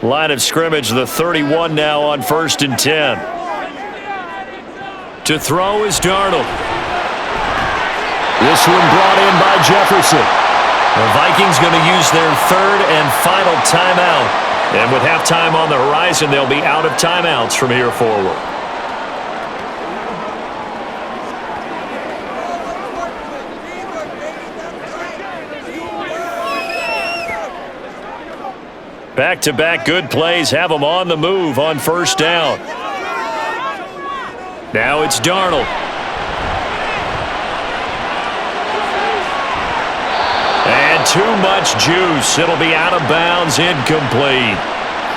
Line of scrimmage, the 31 now on 1st and 10. To throw is Darnold. This one brought in by Jefferson. The Vikings going to use their 3rd and final timeout. And with halftime on the horizon, they'll be out of timeouts from here forward. Back-to-back good plays have them on the move on 1st down. Now it's Darnold. And too much juice. It'll be out of bounds, incomplete.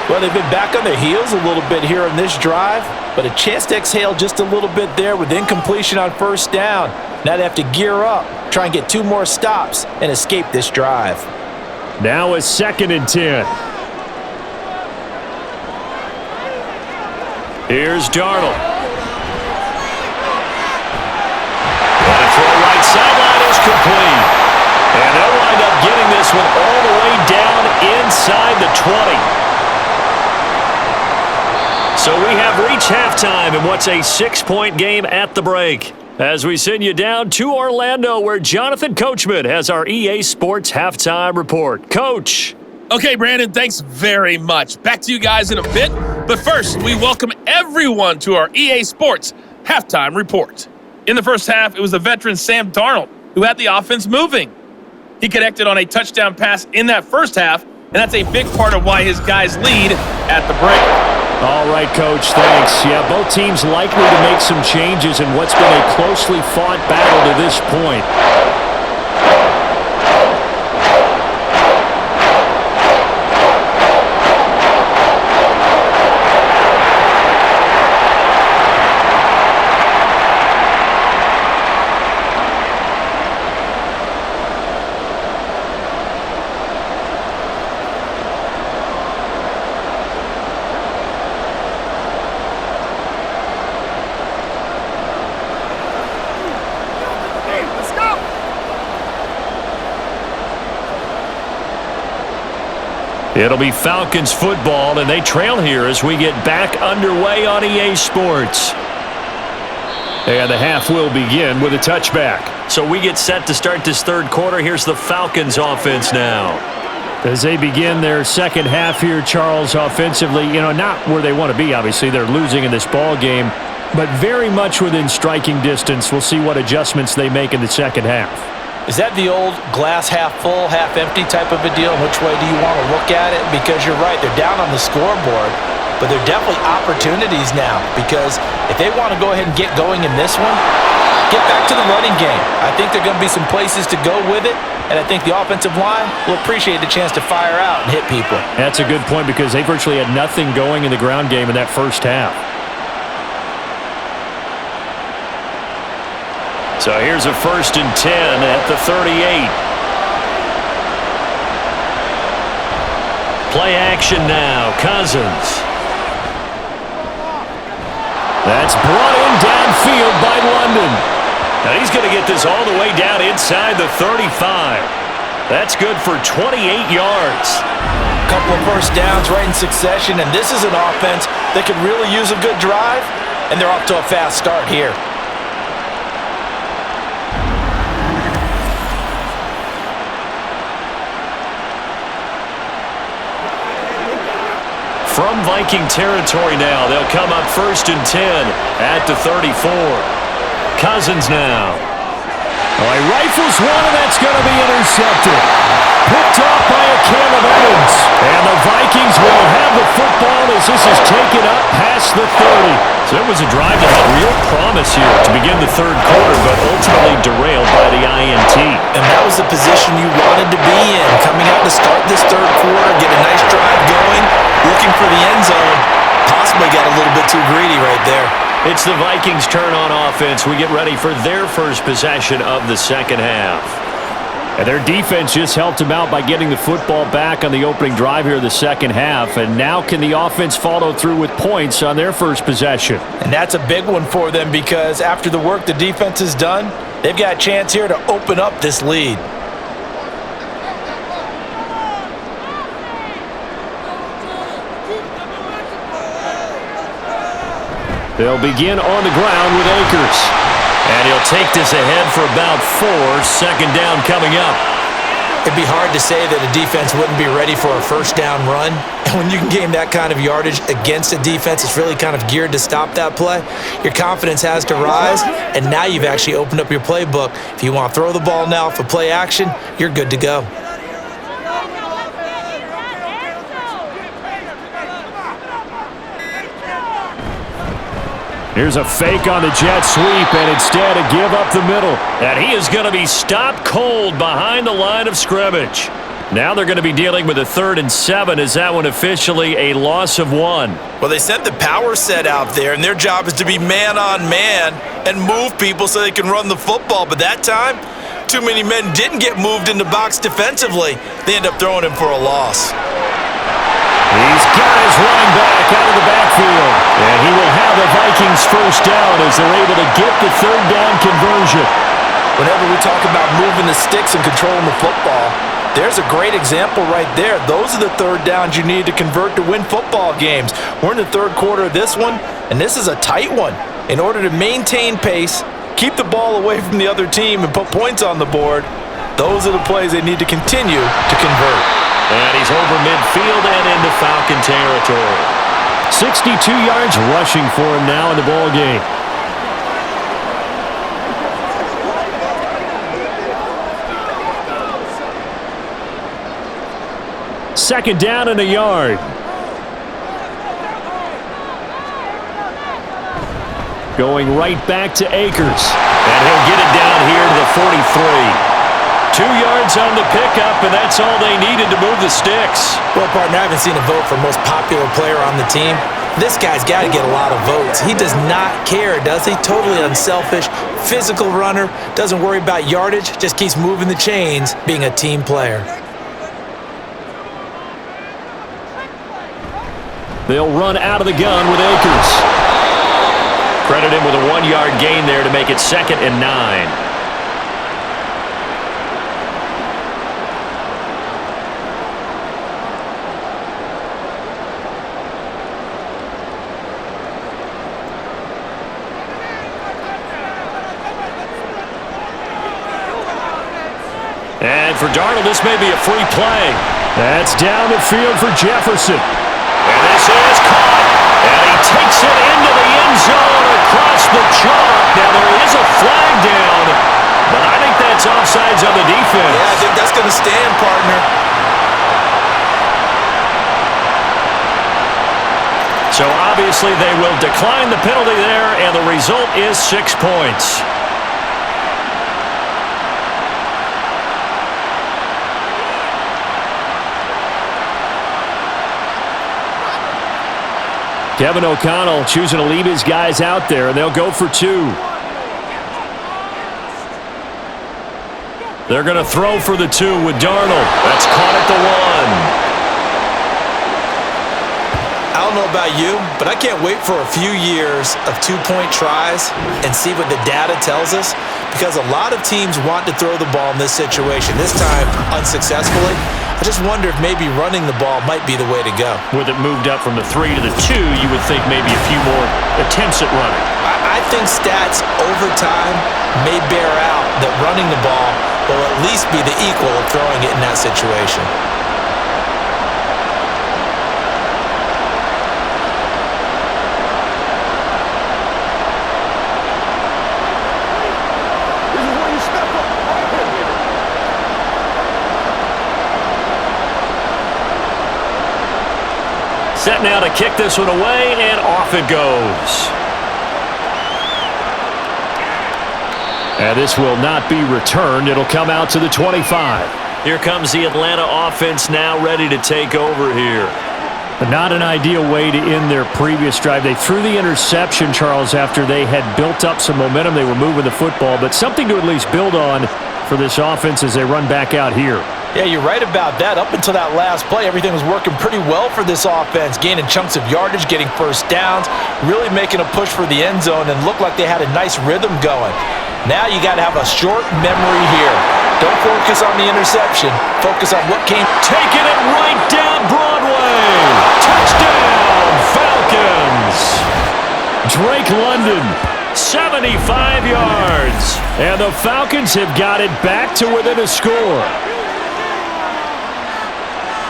Well, they've been back on their heels a little bit here on this drive, but a chance to exhale just a little bit there with incompletion on 1st down. Now they have to gear up, try and get 2 more stops, and escape this drive. Now a 2nd and 10. Here's Darnold. And a throw right sideline is complete. And they'll wind up getting this one all the way down inside the 20. So we have reached halftime in what's a 6-point game at the break. As we send you down to Orlando, where Jonathan Coachman has our EA Sports Halftime Report. Coach. Okay, Brandon, thanks very much. Back to you guys in a bit. But first, we welcome everyone to our EA Sports Halftime Report. In the first half, it was the veteran Sam Darnold who had the offense moving. He connected on a touchdown pass in that first half and that's a big part of why his guys lead at the break. All right, Coach, thanks. Yeah, both teams likely to make some changes in what's been a closely fought battle to this point. It'll be Falcons football, and they trail here as we get back underway on EA Sports. And the half will begin with a touchback. So we get set to start this third quarter. Here's the Falcons offense now. As they begin their second half here, Charles, offensively, not where they want to be, obviously. They're losing in this ball game, but very much within striking distance. We'll see what adjustments they make in the second half. Is that the old glass half full, half empty type of a deal? Which way do you want to look at it? Because you're right, they're down on the scoreboard, but they're definitely opportunities now, because if they want to go ahead and get going in this one, get back to the running game. I think there are going to be some places to go with it, and I think the offensive line will appreciate the chance to fire out and hit people. That's a good point, because they virtually had nothing going in the ground game in that first half. So here's a 1st and 10 at the 38. Play action now. Cousins. That's brought in downfield by London. Now he's going to get this all the way down inside the 35. That's good for 28 yards. A couple of first downs right in succession, and this is an offense that could really use a good drive, and they're off to a fast start here. From Viking territory now, they'll come up 1st and 10 at the 34. Cousins now. Oh, he rifles one, and that's going to be intercepted. Picked off by a Caleb Evans. And the Vikings will have the football as this is taken up past the 30. So it was a drive that had real promise here to begin the third quarter, but ultimately derailed by the INT. And that was the position you wanted to be in, coming out to start this third quarter, get a nice drive going, looking for the end zone. Possibly got a little bit too greedy right there. It's the Vikings' turn on offense. We get ready for their first possession of the second half. And their defense just helped them out by getting the football back on the opening drive here in the second half. And now can the offense follow through with points on their first possession? And that's a big one for them, because after the work the defense has done, they've got a chance here to open up this lead. They'll begin on the ground with Akers. And he'll take this ahead for about 4. Second down coming up. It'd be hard to say that a defense wouldn't be ready for a first down run. And when you can gain that kind of yardage against a defense that's really kind of geared to stop that play, your confidence has to rise, and now you've actually opened up your playbook. If you want to throw the ball now for play action, you're good to go. Here's a fake on the jet sweep, and instead a give up the middle. And he is going to be stopped cold behind the line of scrimmage. Now they're going to be dealing with a 3rd and 7. Is that one officially a loss of 1? Well, they sent the power set out there, and their job is to be man on man and move people so they can run the football. But that time, too many men didn't get moved in the box defensively. They end up throwing him for a loss. He's got his running back out of the backfield. And he will have the Vikings first down as they're able to get the 3rd down conversion. Whenever we talk about moving the sticks and controlling the football, there's a great example right there. Those are the 3rd downs you need to convert to win football games. We're in the third quarter of this one, and this is a tight one. In order to maintain pace, keep the ball away from the other team, and put points on the board, those are the plays they need to continue to convert. And he's over midfield and into Falcon territory. 62 yards rushing for him now in the ball game. 2nd down and a yard. Going right back to Akers. And he'll get it down here to the 43. 2 yards on the pickup, and that's all they needed to move the sticks. Well, partner, I haven't seen a vote for most popular player on the team. This guy's got to get a lot of votes. He does not care, does he? Totally unselfish, physical runner, doesn't worry about yardage, just keeps moving the chains, being a team player. They'll run out of the gun with Akers. Credit him with a 1-yard gain there to make it 2nd and 9. And for Darnold, this may be a free play. That's down the field for Jefferson. And this is caught. And he takes it into the end zone across the chalk. Now there is a flag down, but I think that's offsides on the defense. Yeah, I think that's going to stand, partner. So obviously they will decline the penalty there, and the result is 6 points. Kevin O'Connell choosing to leave his guys out there, and they'll go for 2. They're going to throw for the 2 with Darnold. That's caught at the 1. I don't know about you, but I can't wait for a few years of 2-point tries and see what the data tells us, because a lot of teams want to throw the ball in this situation, this time unsuccessfully. I just wonder if maybe running the ball might be the way to go. With it moved up from the 3 to the 2, you would think maybe a few more attempts at running. I think stats over time may bear out that running the ball will at least be the equal of throwing it in that situation. Set now to kick this one away, and off it goes. And this will not be returned. It'll come out to the 25. Here comes the Atlanta offense now ready to take over here. But not an ideal way to end their previous drive. They threw the interception, Charles, after they had built up some momentum. They were moving the football, but something to at least build on for this offense as they run back out here. Yeah, you're right about that. Up until that last play, everything was working pretty well for this offense, gaining chunks of yardage, getting first downs, really making a push for the end zone, and looked like they had a nice rhythm going. Now you got to have a short memory here. Don't focus on the interception. Focus on what came. Taking it right down Broadway. Touchdown, Falcons. Drake London, 75 yards. and the Falcons have got it back to within a score.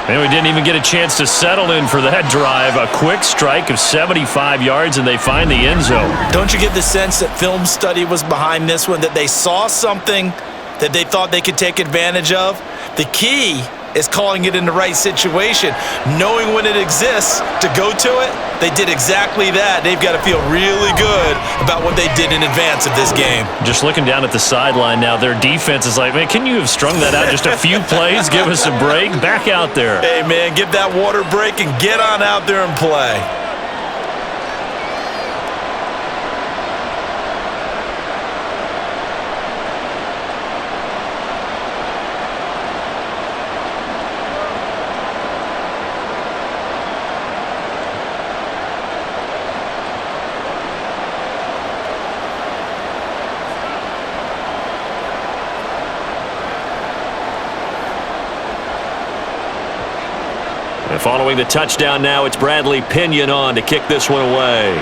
And we didn't even get a chance to settle in for that drive. A quick strike of 75 yards, and they find the end zone. Don't you get the sense that film study was behind this one, that they saw something that they thought they could take advantage of? The key is calling it in the right situation, knowing when it exists to go to it. They did exactly that. They've got to feel really good about what they did in advance of this game. Just looking down at the sideline now, their defense is like, man, can you have strung that out just a few plays? Give us a break. Back out there. Hey, man, give that water break and get on out there and play. And following the touchdown now, it's Bradley Pinion on to kick this one away.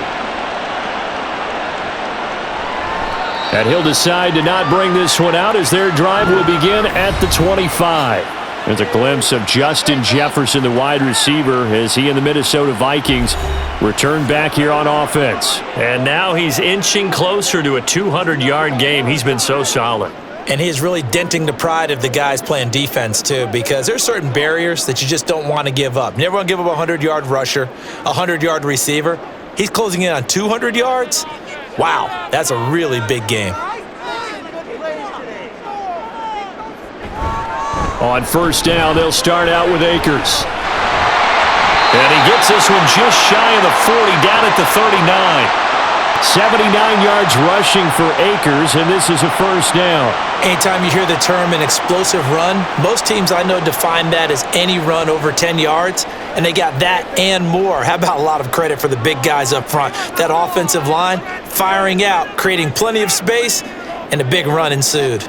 And he'll decide to not bring this one out as their drive will begin at the 25. There's a glimpse of Justin Jefferson, the wide receiver, as he and the Minnesota Vikings return back here on offense. And now he's inching closer to a 200-yard game. He's been so solid. And he is really denting the pride of the guys playing defense, too, because there's certain barriers that you just don't want to give up. You never want to give up a 100-yard rusher, a 100-yard receiver. He's closing in on 200 yards. Wow, that's a really big game. On first down, they'll start out with Akers. And he gets this one just shy of the 40, down at the 39. 79 yards rushing for Akers, and this is a first down. Anytime you hear the term an explosive run, most teams I know define that as any run over 10 yards, and they got that and more. How about a lot of credit for the big guys up front? That offensive line firing out, creating plenty of space, and a big run ensued.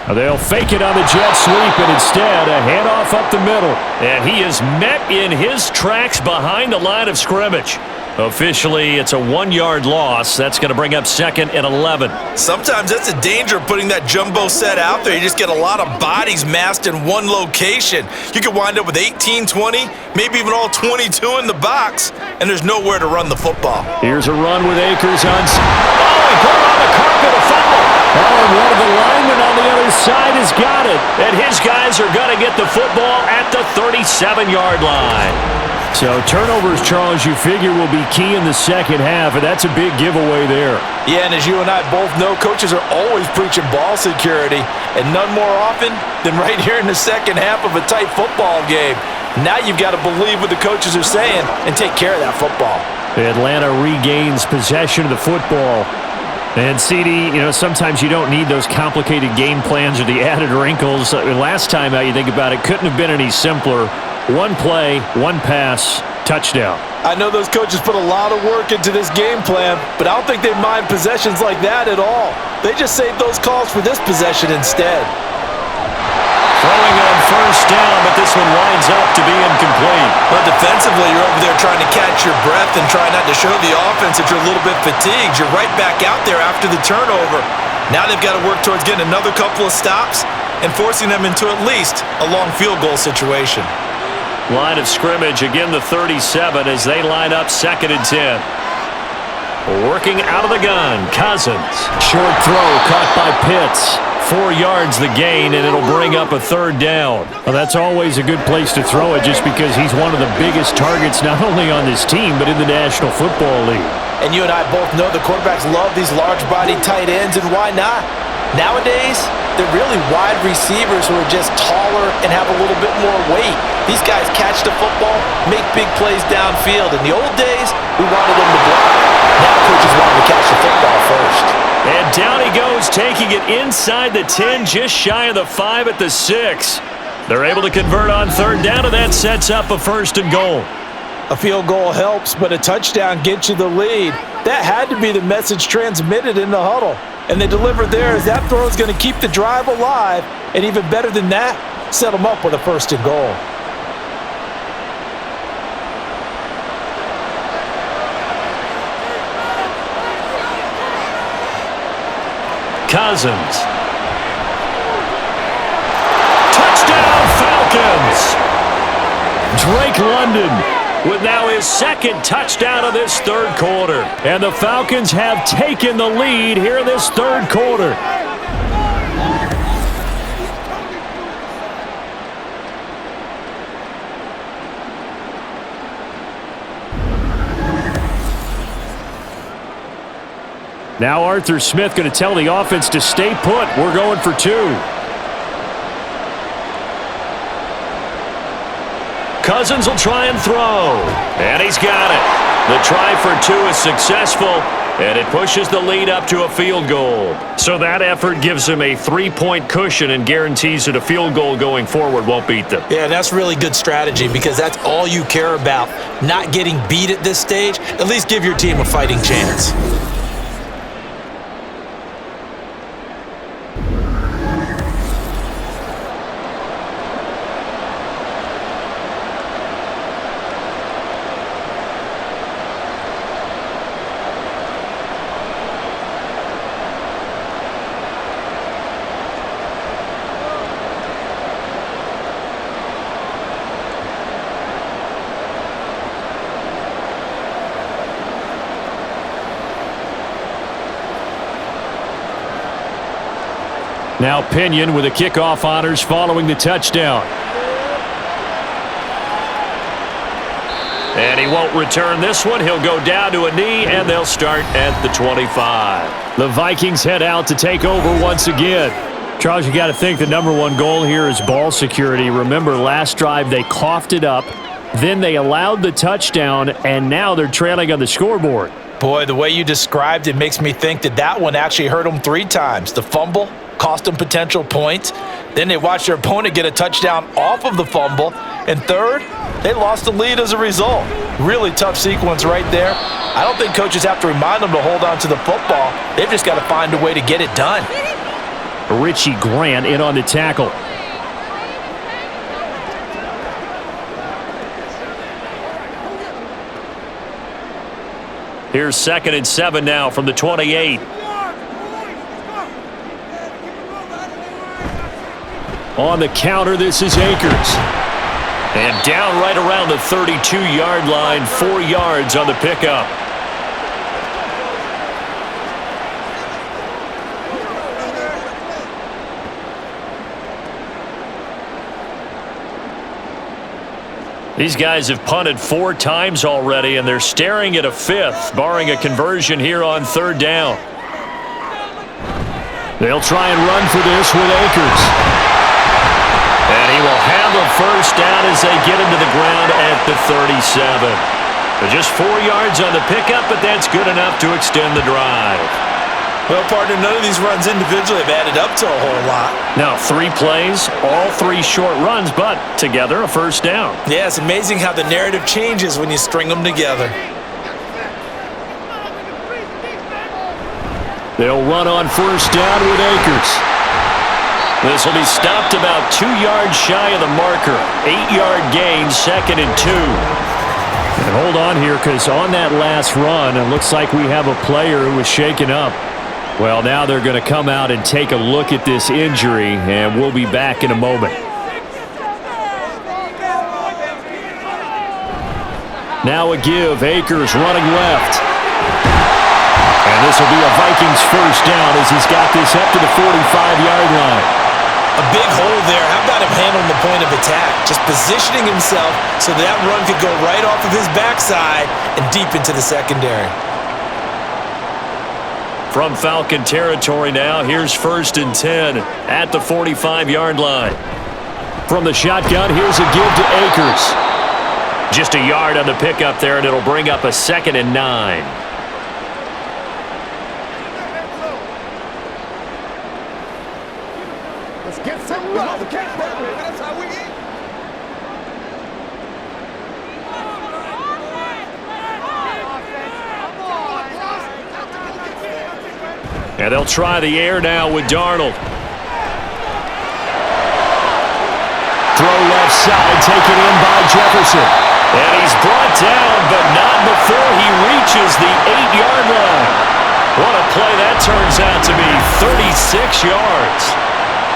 They'll fake it on the jet sweep, and instead a handoff up the middle. And he is met in his tracks behind the line of scrimmage. Officially, it's a 1-yard loss. That's going to bring up 2nd and 11. Sometimes that's the danger of putting that jumbo set out there. You just get a lot of bodies massed in one location. You could wind up with 18, 20, maybe even all 22 in the box, and there's nowhere to run the football. Here's a run with Akers on. Oh, he put it on the carpet, a fumble. Oh, and one of the linemen on the other side has got it. And his guys are going to get the football at the 37-yard line. So turnovers, Charles, you figure will be key in the second half, and that's a big giveaway there. Yeah, and as you and I both know, coaches are always preaching ball security, and none more often than right here in the second half of a tight football game. Now you've got to believe what the coaches are saying and take care of that football. Atlanta regains possession of the football. And, CD, sometimes you don't need those complicated game plans or the added wrinkles. Last time out, you think about it, couldn't have been any simpler. One play, one pass, touchdown. I know those coaches put a lot of work into this game plan, but I don't think they mind possessions like that at all. They just save those calls for this possession instead. Throwing on first down, but this one winds up to be incomplete. But defensively, you're over there trying to catch your breath and try not to show the offense that you're a little bit fatigued. You're right back out there after the turnover. Now they've got to work towards getting another couple of stops and forcing them into at least a long field goal situation. Line of scrimmage, again the 37 as they line up 2nd and 10. Working out of the gun, Cousins. Short throw caught by Pitts. 4 yards the gain, and it'll bring up a 3rd down. Well, that's always a good place to throw it just because he's one of the biggest targets not only on this team but in the National Football League. And you and I both know the quarterbacks love these large-bodied tight ends, and why not? Nowadays, they're really wide receivers who are just taller and have a little bit more weight. These guys catch the football, make big plays downfield. In the old days, we wanted them to block. Now coaches want them to catch the football first. And down he goes, taking it inside the 10, just shy of the 5 at the 6. They're able to convert on 3rd down, and that sets up a 1st and goal. A field goal helps, but a touchdown gets you the lead. That had to be the message transmitted in the huddle. And they delivered there as that throw is going to keep the drive alive. And even better than that, set them up with a 1st and goal. Cousins. Touchdown, Falcons! Drake London with now his 2nd touchdown of this 3rd quarter. And the Falcons have taken the lead here in this 3rd quarter. Now Arthur Smith going to tell the offense to stay put. We're going for 2. Cousins will try and throw. And he's got it. The try for 2 is successful, and it pushes the lead up to a field goal. So that effort gives him a 3-point cushion and guarantees that a field goal going forward won't beat them. Yeah, that's really good strategy because that's all you care about. Not getting beat at this stage. At least give your team a fighting chance. Now Pinion with the kickoff honors following the touchdown. And he won't return this one. He'll go down to a knee, and they'll start at the 25. The Vikings head out to take over once again. Charles, you got to think the number one goal here is ball security. Remember, last drive they coughed it up, then they allowed the touchdown, and now they're trailing on the scoreboard. Boy, the way you described it makes me think that one actually hurt them 3 times. The fumble cost them potential points. Then they watched their opponent get a touchdown off of the fumble. And third, they lost the lead as a result. Really tough sequence right there. I don't think coaches have to remind them to hold on to the football. They've just got to find a way to get it done. Richie Grant in on the tackle. Here's 2nd and 7 now from the 28. On the counter, this is Akers. And down right around the 32-yard line, 4 yards on the pickup. These guys have punted 4 times already, and they're staring at a 5th, barring a conversion here on 3rd down. They'll try and run for this with Akers. And he will have a 1st down as they get him to the ground at the 37. But just 4 yards on the pickup, but that's good enough to extend the drive. Well, partner, none of these runs individually have added up to a whole lot. Now, 3 plays, all 3 short runs, but together a 1st down. Yeah, it's amazing how the narrative changes when you string them together. They'll run on 1st down with Akers. This will be stopped about 2 yards shy of the marker. 8-yard gain, 2nd and 2. And hold on here, because on that last run, it looks like we have a player who was shaken up. Well, now they're going to come out and take a look at this injury, and we'll be back in a moment. Now a give. Akers running left. And this will be a Vikings 1st down as he's got this up to the 45-yard line. A big hole there. How about him handling the point of attack? Just positioning himself so that run could go right off of his backside and deep into the secondary. From Falcon territory now, here's 1st and 10 at the 45-yard line. From the shotgun, here's a give to Akers. Just a yard on the pickup there, and it'll bring up a 2nd and 9. Let's get some love. That's how we eat. And they'll try the air now with Darnold. Throw left side, taken in by Jefferson. And he's brought down, but not before he reaches the 8-yard line. What a play that turns out to be, 36 yards.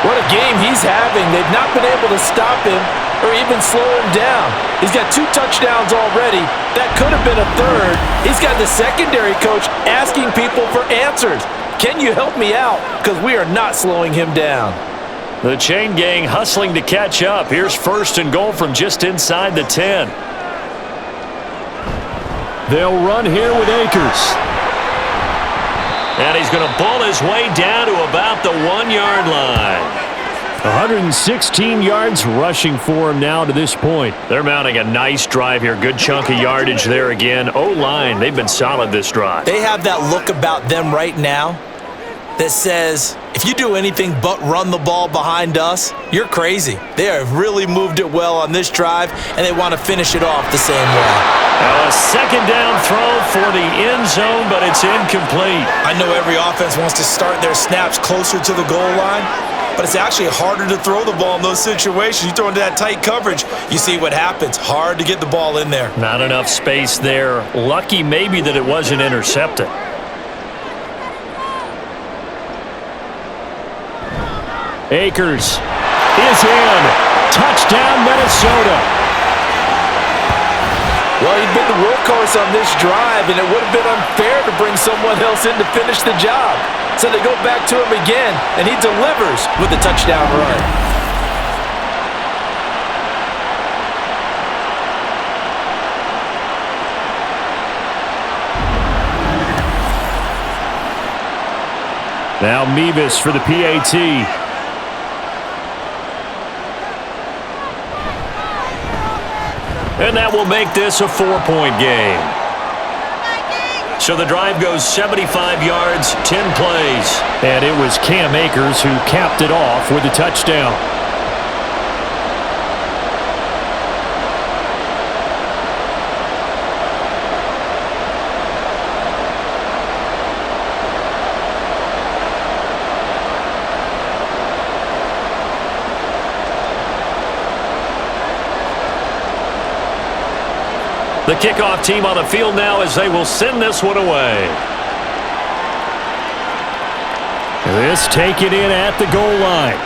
What a game he's having. They've not been able to stop him or even slow him down. He's got 2 touchdowns already. That could have been a 3rd. He's got the secondary coach asking people for answers. Can you help me out? Because we are not slowing him down. The chain gang hustling to catch up. Here's 1st and goal from just inside the 10. They'll run here with Akers. And he's going to bull his way down to about the 1-yard line. 116 yards rushing for him now to this point. They're mounting a nice drive here. Good chunk of yardage there again. O-line, they've been solid this drive. They have that look about them right now that says, if you do anything but run the ball behind us, you're crazy. They have really moved it well on this drive, and they want to finish it off the same way. Now a 2nd down throw for the end zone, but it's incomplete. I know every offense wants to start their snaps closer to the goal line, but it's actually harder to throw the ball in those situations. You throw into that tight coverage, you see what happens. Hard to get the ball in there. Not enough space there. Lucky maybe that it wasn't intercepted. Akers is in. Touchdown, Minnesota. Well, he'd been the workhorse on this drive, and it would have been unfair to bring someone else in to finish the job. So they go back to him again, and he delivers with a touchdown run. Now Mevis for the PAT. And that will make this a 4-point game. So the drive goes 75 yards, 10 plays. And it was Cam Akers who capped it off with a touchdown. The kickoff team on the field now as they will send this one away. This taken in at the goal line.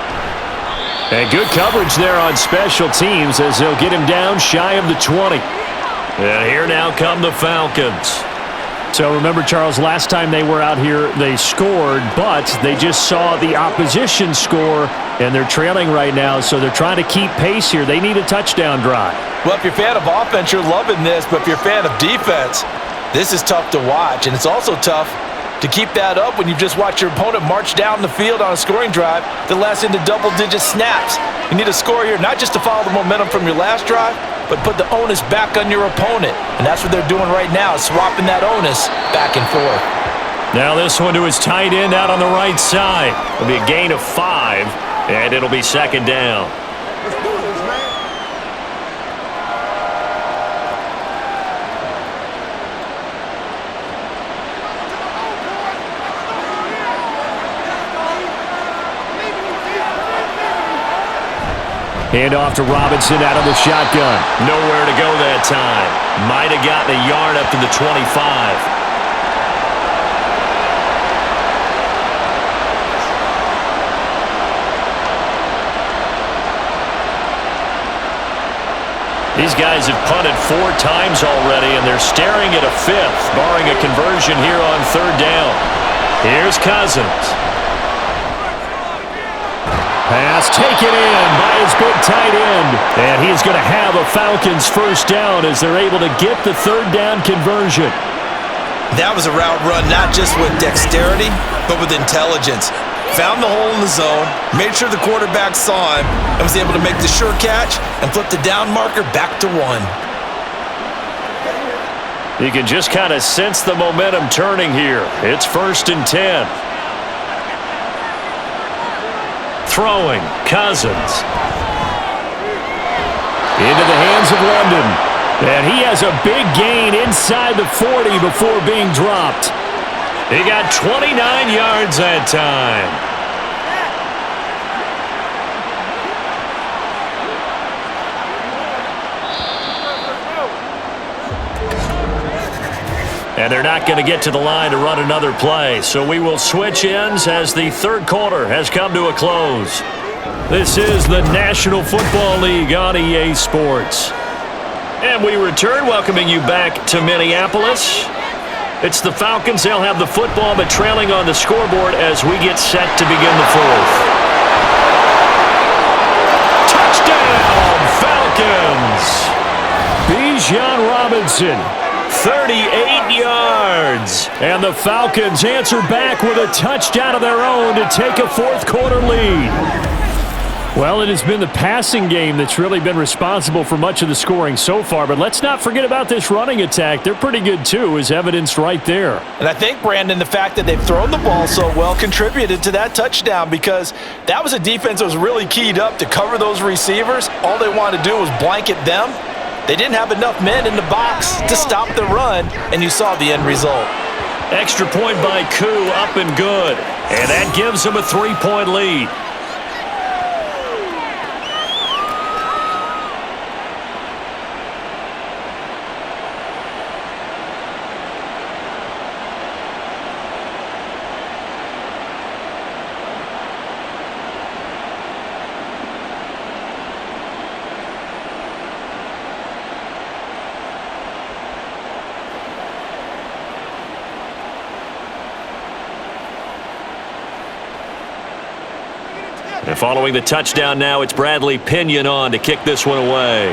And good coverage there on special teams as they'll get him down shy of the 20. And here now come the Falcons. So remember, Charles, last time they were out here, they scored, but they just saw the opposition score, and they're trailing right now, so they're trying to keep pace here. They need a touchdown drive. Well, if you're a fan of offense, you're loving this, but if you're a fan of defense, this is tough to watch, and it's also tough to keep that up when you just watch your opponent march down the field on a scoring drive that lasts into double-digit snaps. You need a score here, not just to follow the momentum from your last drive, but put the onus back on your opponent. And that's what they're doing right now, swapping that onus back and forth. Now this one to his tight end out on the right side. It'll be a gain of 5, and it'll be second down. Let's do this, man. Hand off to Robinson out of the shotgun. Nowhere to go that time. Might have gotten a yard up to the 25. These guys have punted 4 times already, and they're staring at a 5th, barring a conversion here on 3rd down. Here's Cousins. Pass taken in by his big tight end. And he's going to have a Falcons first down as they're able to get the 3rd down conversion. That was a route run not just with dexterity, but with intelligence. Found the hole in the zone, made sure the quarterback saw him, and was able to make the sure catch and flip the down marker back to 1. You can just kind of sense the momentum turning here. It's 1st and 10. Throwing, Cousins. Into the hands of London. And he has a big gain inside the 40 before being dropped. He got 29 yards that time. And they're not going to get to the line to run another play. So we will switch ends as the 3rd quarter has come to a close. This is the National Football League on EA Sports. And we return, welcoming you back to Minneapolis. It's the Falcons. They'll have the football, but trailing on the scoreboard as we get set to begin the 4th. Touchdown, Falcons! Bijan Robinson. 38 yards. And the Falcons answer back with a touchdown of their own to take a 4th quarter lead. Well, it has been the passing game that's really been responsible for much of the scoring so far, but let's not forget about this running attack. They're pretty good, too, as evidenced right there. And I think, Brandon, the fact that they've thrown the ball so well contributed to that touchdown because that was a defense that was really keyed up to cover those receivers. All they wanted to do was blanket them. They didn't have enough men in the box to stop the run, and you saw the end result. Extra point by Koo, up and good. And that gives them a 3-point lead. And following the touchdown now, it's Bradley Pinion on to kick this one away.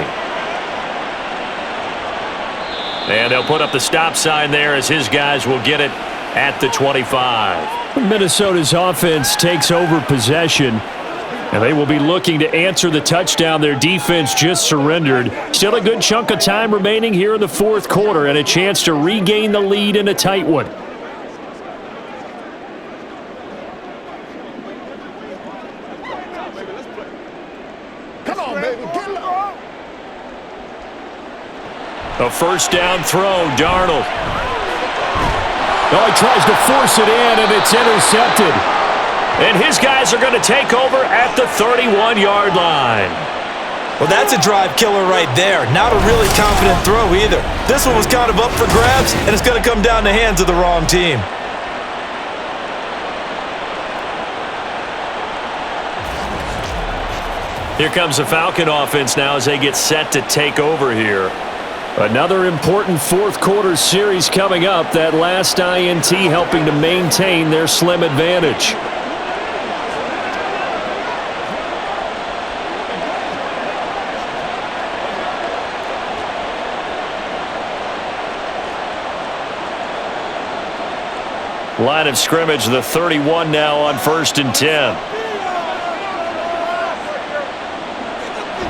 And they'll put up the stop sign there as his guys will get it at the 25. Minnesota's offense takes over possession, and they will be looking to answer the touchdown their defense just surrendered. Still a good chunk of time remaining here in the fourth quarter and a chance to regain the lead in a tight one. Come on, baby. Get it on. A first down throw, Darnold. Oh, he tries to force it in, and it's intercepted. And his guys are going to take over at the 31-yard line. Well, that's a drive killer right there. Not a really confident throw either. This one was kind of up for grabs, and it's going to come down the hands of the wrong team. Here comes the Falcon offense now as they get set to take over here. Another important fourth quarter series coming up. That last INT helping to maintain their slim advantage. Line of scrimmage, the 31 now on 1st and 10.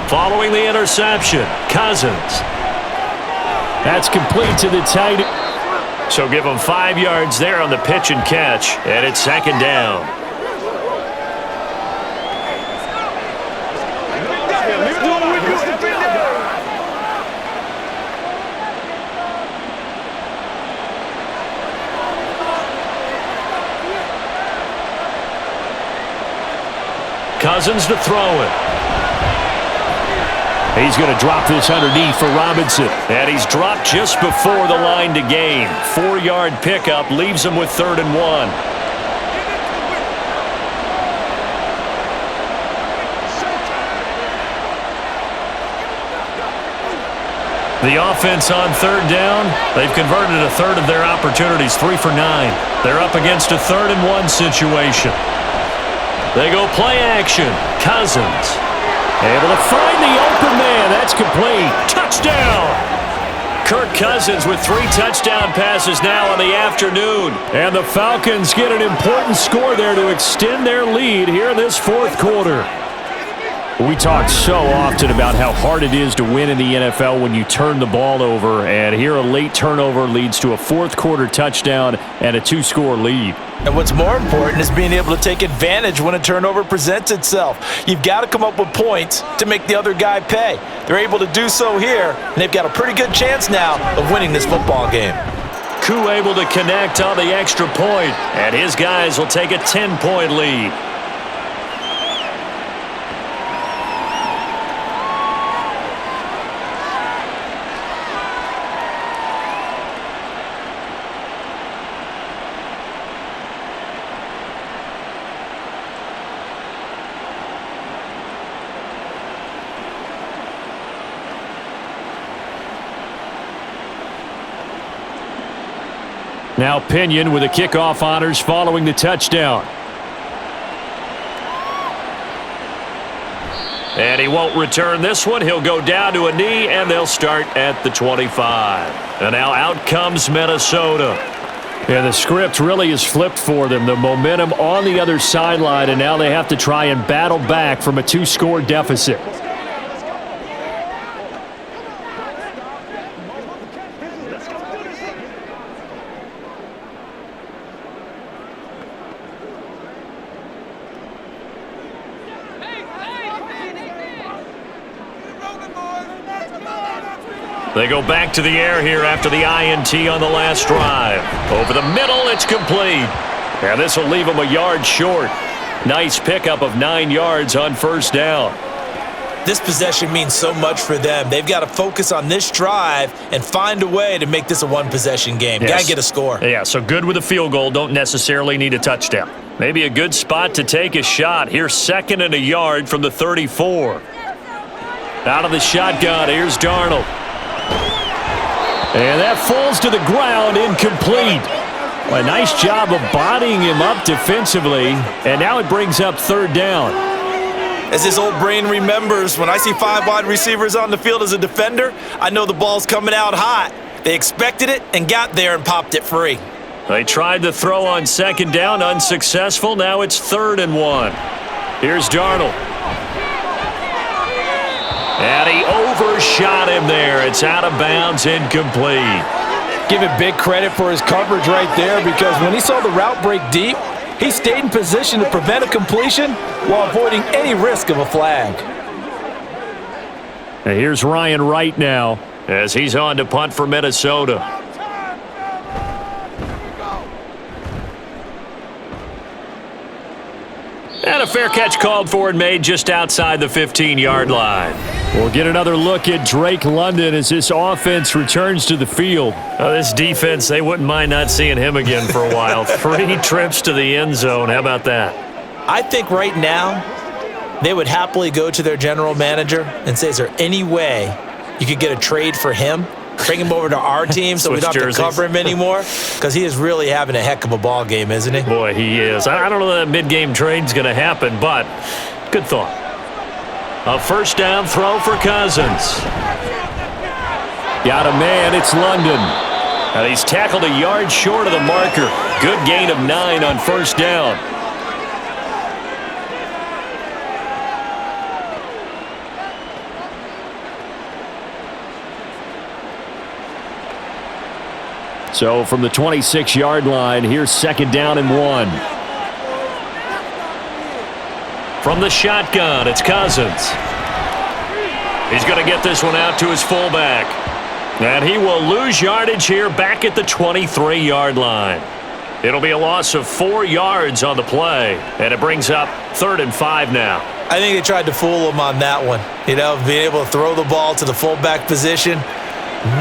Following the interception, Cousins. That's complete to the tight end. So give them 5 yards there on the pitch and catch, and it's second down. Cousins to throw it. He's going to drop this underneath for Robinson. And he's dropped just before the line to gain. 4-yard pickup leaves him with 3rd and 1. The offense on 3rd down, they've converted a third of their opportunities, 3 for 9. They're up against a 3rd and 1 situation. They go play action. Cousins. Able to find the open man. That's complete. Touchdown. Kirk Cousins with 3 touchdown passes now on the afternoon. And the Falcons get an important score there to extend their lead here in this fourth quarter. We talk so often about how hard it is to win in the NFL when you turn the ball over. And here a late turnover leads to a fourth quarter touchdown and a 2-score lead. And what's more important is being able to take advantage when a turnover presents itself. You've got to come up with points to make the other guy pay. They're able to do so here, and they've got a pretty good chance now of winning this football game. Koo able to connect on the extra point, and his guys will take a 10-point lead. Now Pinion with the kickoff honors following the touchdown. And he won't return this one. He'll go down to a knee, and they'll start at the 25. And now out comes Minnesota. Yeah, the script really is flipped for them. The momentum on the other sideline, and now they have to try and battle back from a 2-score deficit. They go back to the air here after the INT on the last drive. Over the middle, it's complete. And this will leave them a yard short. Nice pickup of 9 yards on 1st down. This possession means so much for them. They've got to focus on this drive and find a way to make this a one-possession game. Yes. Got to get a score. Yeah, so good with a field goal. Don't necessarily need a touchdown. Maybe a good spot to take a shot. Here's 2nd and a yard from the 34. Out of the shotgun, here's Darnold. And that falls to the ground, incomplete. A nice job of bodying him up defensively, and now it brings up 3rd down. As his old brain remembers, when I see 5 wide receivers on the field as a defender, I know the ball's coming out hot. They expected it and got there and popped it free. They tried to throw on second down, unsuccessful. Now it's 3rd and 1. Here's Darnold. And he overshot him there. It's out of bounds, incomplete. Give it big credit for his coverage right there, because when he saw the route break deep, he stayed in position to prevent a completion while avoiding any risk of a flag. And here's Ryan Wright now as he's on to punt for Minnesota. And a fair catch called for and made just outside the 15-yard line. We'll get another look at Drake London as this offense returns to the field. This defense, they wouldn't mind not seeing him again for a while. 3 trips to the end zone. How about that? I think right now they would happily go to their general manager and say, is there any way you could get a trade for him? Bring him over to our team so we don't have to cover him anymore, because he is really having a heck of a ball game, isn't he? Boy, he is. I don't know that mid-game trade's going to happen, but good thought. A first down throw for Cousins. Got a man. It's London. And he's tackled a yard short of the marker. Good gain of 9 on first down. So from the 26-yard line, here's 2nd down and 1. From the shotgun, it's Cousins. He's going to get this one out to his fullback. And he will lose yardage here back at the 23-yard line. It'll be a loss of 4 yards on the play, and it brings up 3rd and 5 now. I think they tried to fool him on that one. You know, being able to throw the ball to the fullback position.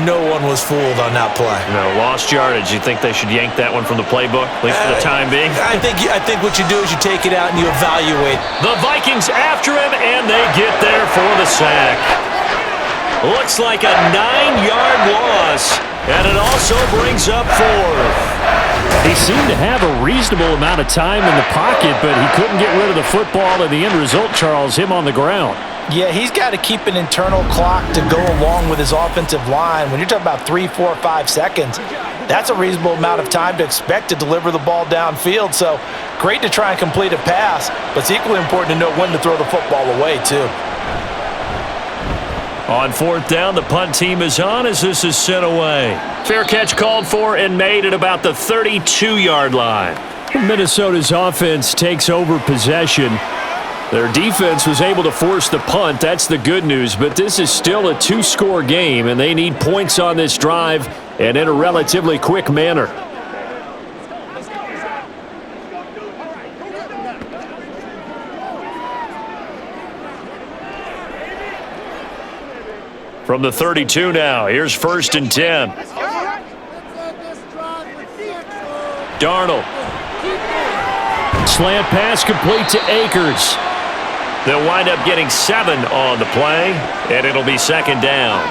No one was fooled on that play. No, lost yardage. You think they should yank that one from the playbook, at least for the time being? I think what you do is you take it out and you evaluate. The Vikings after him, and they get there for the sack. Looks like a 9-yard loss, and it also brings up 4th. He seemed to have a reasonable amount of time in the pocket, but he couldn't get rid of the football, and the end result, Charles, him on the ground. Yeah, he's got to keep an internal clock to go along with his offensive line. When you're talking about 3, 4, 5 seconds, that's a reasonable amount of time to expect to deliver the ball downfield. So great to try and complete a pass, but it's equally important to know when to throw the football away, too. On 4th down, the punt team is on as this is sent away. Fair catch called for and made at about the 32-yard line. Minnesota's offense takes over possession. Their defense was able to force the punt. That's the good news, but this is still a 2-score game, and they need points on this drive and in a relatively quick manner. From the 32 now, here's 1st and 10. Darnold. Slant pass complete to Akers. They'll wind up getting 7 on the play, and it'll be 2nd down.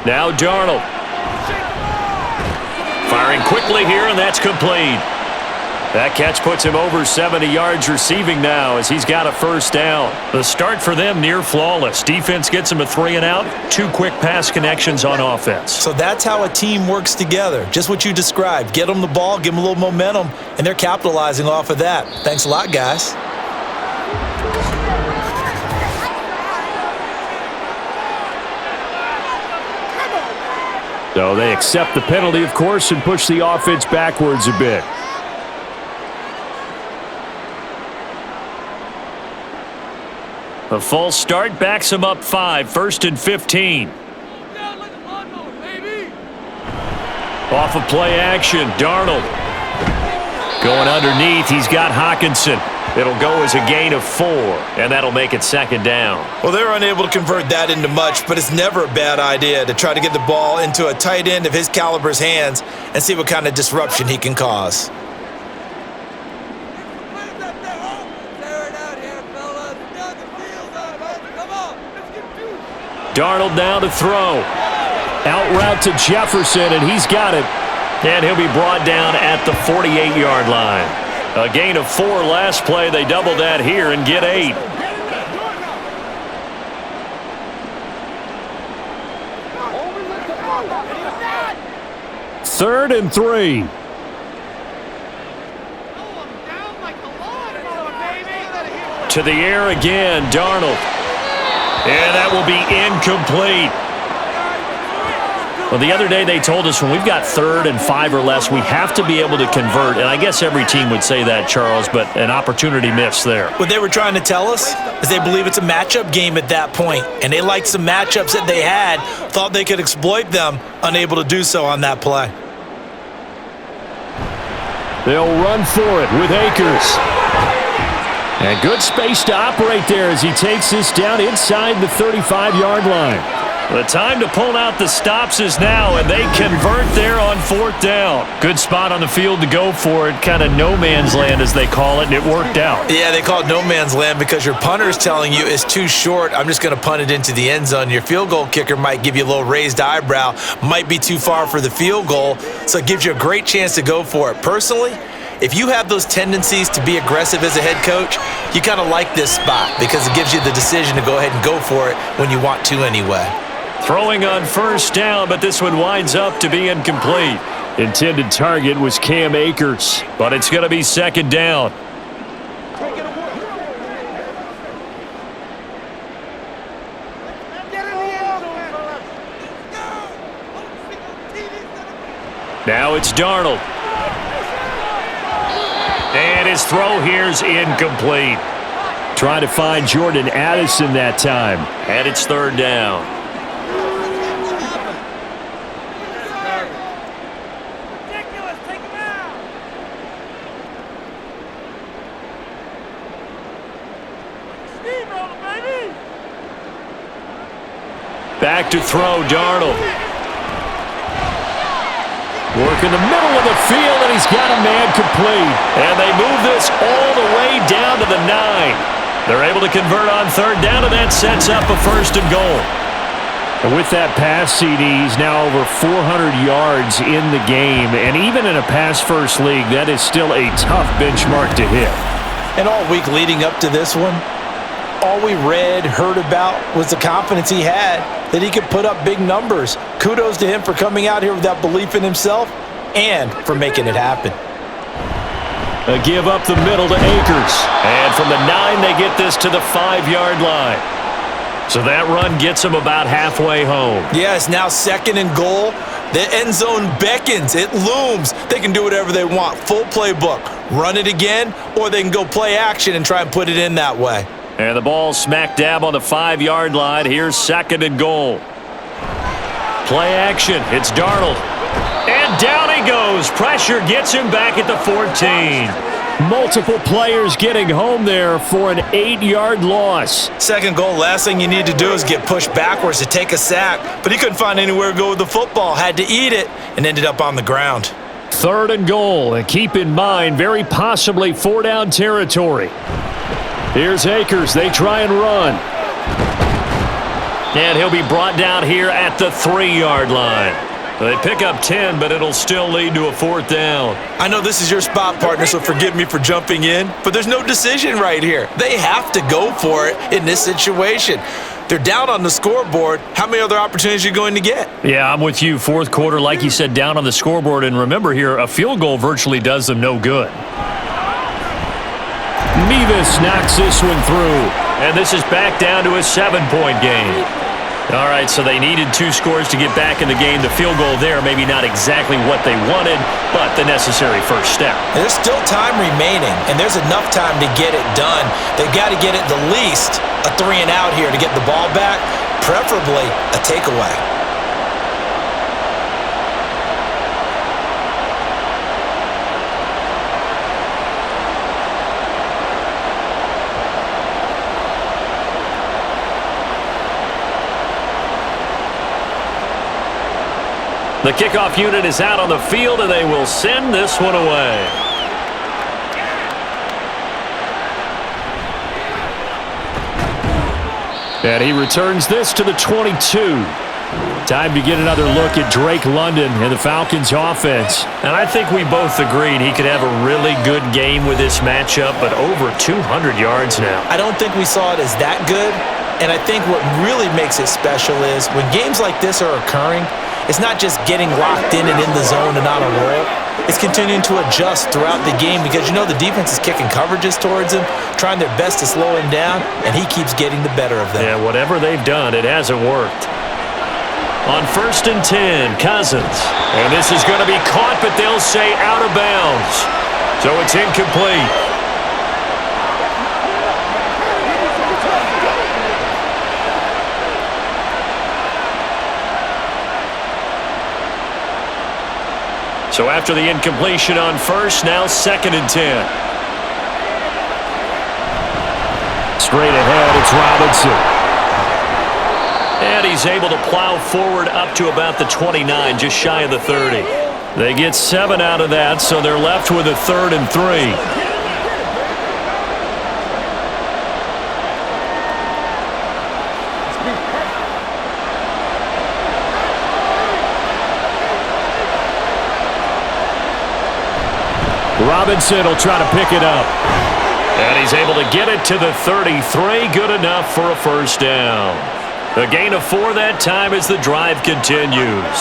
Now Darnold. Firing quickly here, and that's complete. That catch puts him over 70 yards receiving now as he's got a first down. The start for them near flawless. Defense gets him a 3 and out. 2 quick pass connections on offense. So that's how a team works together. Just what you described. Get them the ball, give them a little momentum, and they're capitalizing off of that. Thanks a lot, guys. So they accept the penalty, of course, and push the offense backwards a bit. A false start backs him up 5, 1st and 15. Off of play action, Darnold. Going underneath, he's got Hockenson. It'll go as a gain of 4, and that'll make it 2nd down. Well, they're unable to convert that into much, but it's never a bad idea to try to get the ball into a tight end of his caliber's hands and see what kind of disruption he can cause. Darnold now to throw. Out route to Jefferson, and he's got it. And he'll be brought down at the 48-yard line. A gain of 4 last play. They double that here and get 8. Third and 3. To the air again, Darnold. And that will be incomplete. Well, the other day they told us when we've got 3rd and 5 or less, we have to be able to convert. And I guess every team would say that, Charles, but an opportunity missed there. What they were trying to tell us is they believe it's a matchup game at that point, and they liked some matchups that they had, thought they could exploit them, unable to do so on that play. They'll run for it with Akers. And good space to operate there as he takes this down inside the 35-yard line. The time to pull out the stops is now, and they convert there on 4th down. Good spot on the field to go for it, kind of no man's land as they call it, and it worked out. Yeah, they call it no man's land because your punter is telling you it's too short. I'm just going to punt it into the end zone. Your field goal kicker might give you a little raised eyebrow, might be too far for the field goal, so it gives you a great chance to go for it. Personally, if you have those tendencies to be aggressive as a head coach, you kind of like this spot because it gives you the decision to go ahead and go for it when you want to anyway. Throwing on 1st down, but this one winds up to be incomplete. Intended target was Cam Akers, but it's going to be 2nd down. Now it's Darnold. And his throw here's incomplete. Trying to find Jordan Addison that time. And it's 3rd down. Back to throw, Darnold. Work in the middle of the field, and he's got a man complete. And they move this all the way down to the 9. They're able to convert on 3rd down, and that sets up a 1st and goal. And with that pass, CD, he's now over 400 yards in the game. And even in a pass-first league, that is still a tough benchmark to hit. And all week leading up to this one, all we read, heard about was the confidence he had that he could put up big numbers. Kudos to him for coming out here with that belief in himself and for making it happen. A give up the middle to Akers. And from the 9, they get this to the 5-yard line. So that run gets them about halfway home. Yeah, it's now 2nd and goal. The end zone beckons. It looms. They can do whatever they want. Full playbook. Run it again, or they can go play action and try and put it in that way. And the ball smack dab on the 5-yard line. Here's 2nd and goal. Play action. It's Darnold. And down he goes. Pressure gets him back at the 14. Multiple players getting home there for an 8-yard loss. 2nd goal, last thing you need to do is get pushed backwards to take a sack. But he couldn't find anywhere to go with the football. Had to eat it and ended up on the ground. 3rd and goal. And keep in mind, very possibly 4-down territory. Here's Akers. They try and run. And he'll be brought down here at the 3-yard line. They pick up 10, but it'll still lead to a 4th down. I know this is your spot, partner, so forgive me for jumping in, but there's no decision right here. They have to go for it in this situation. They're down on the scoreboard. How many other opportunities are you going to get? Yeah, I'm with you. 4th quarter, like you said, down on the scoreboard. And remember here, a field goal virtually does them no good. Mevis knocks this one through. And this is back down to a 7-point game. All right, so they needed 2 scores to get back in the game. The field goal there, maybe not exactly what they wanted, but the necessary first step. There's still time remaining, and there's enough time to get it done. They've got to get it the least a 3 and out here to get the ball back, preferably a takeaway. The kickoff unit is out on the field, and they will send this one away. And he returns this to the 22. Time to get another look at Drake London and the Falcons offense. And I think we both agreed he could have a really good game with this matchup, but over 200 yards now. I don't think we saw it as that good. And I think what really makes it special is when games like this are occurring, it's not just getting locked in and in the zone and on a roll. It's continuing to adjust throughout the game because, you know, the defense is kicking coverages towards him, trying their best to slow him down, and he keeps getting the better of them. Yeah, whatever they've done, it hasn't worked. On 1st and 10, Cousins. And this is going to be caught, but they'll say out of bounds. So it's incomplete. So after the incompletion on 1st, now 2nd and 10. Straight ahead, it's Robinson. And he's able to plow forward up to about the 29, just shy of the 30. They get 7 out of that, so they're left with a 3rd and 3. Robinson will try to pick it up. And he's able to get it to the 33. Good enough for a 1st down. A gain of 4 that time as the drive continues.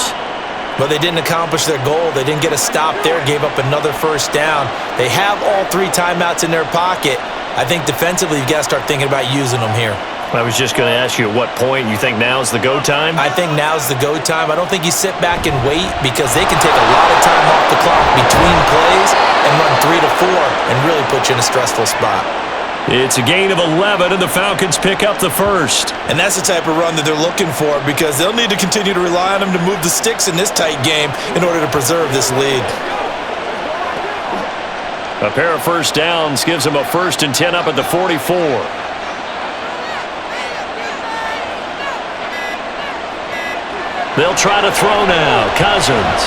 But they didn't accomplish their goal. They didn't get a stop there, gave up another 1st down. They have all 3 timeouts in their pocket. I think defensively, you've got to start thinking about using them here. I was just going to ask you at what point you think now's the go time? I think now's the go time. I don't think you sit back and wait because they can take a lot of time off the clock between plays and run 3 to 4 and really put you in a stressful spot. It's a gain of 11, and the Falcons pick up the 1st. And that's the type of run that they're looking for because they'll need to continue to rely on them to move the sticks in this tight game in order to preserve this lead. A pair of 1st downs gives them a 1st and 10 up at the 44. They'll try to throw now. Cousins.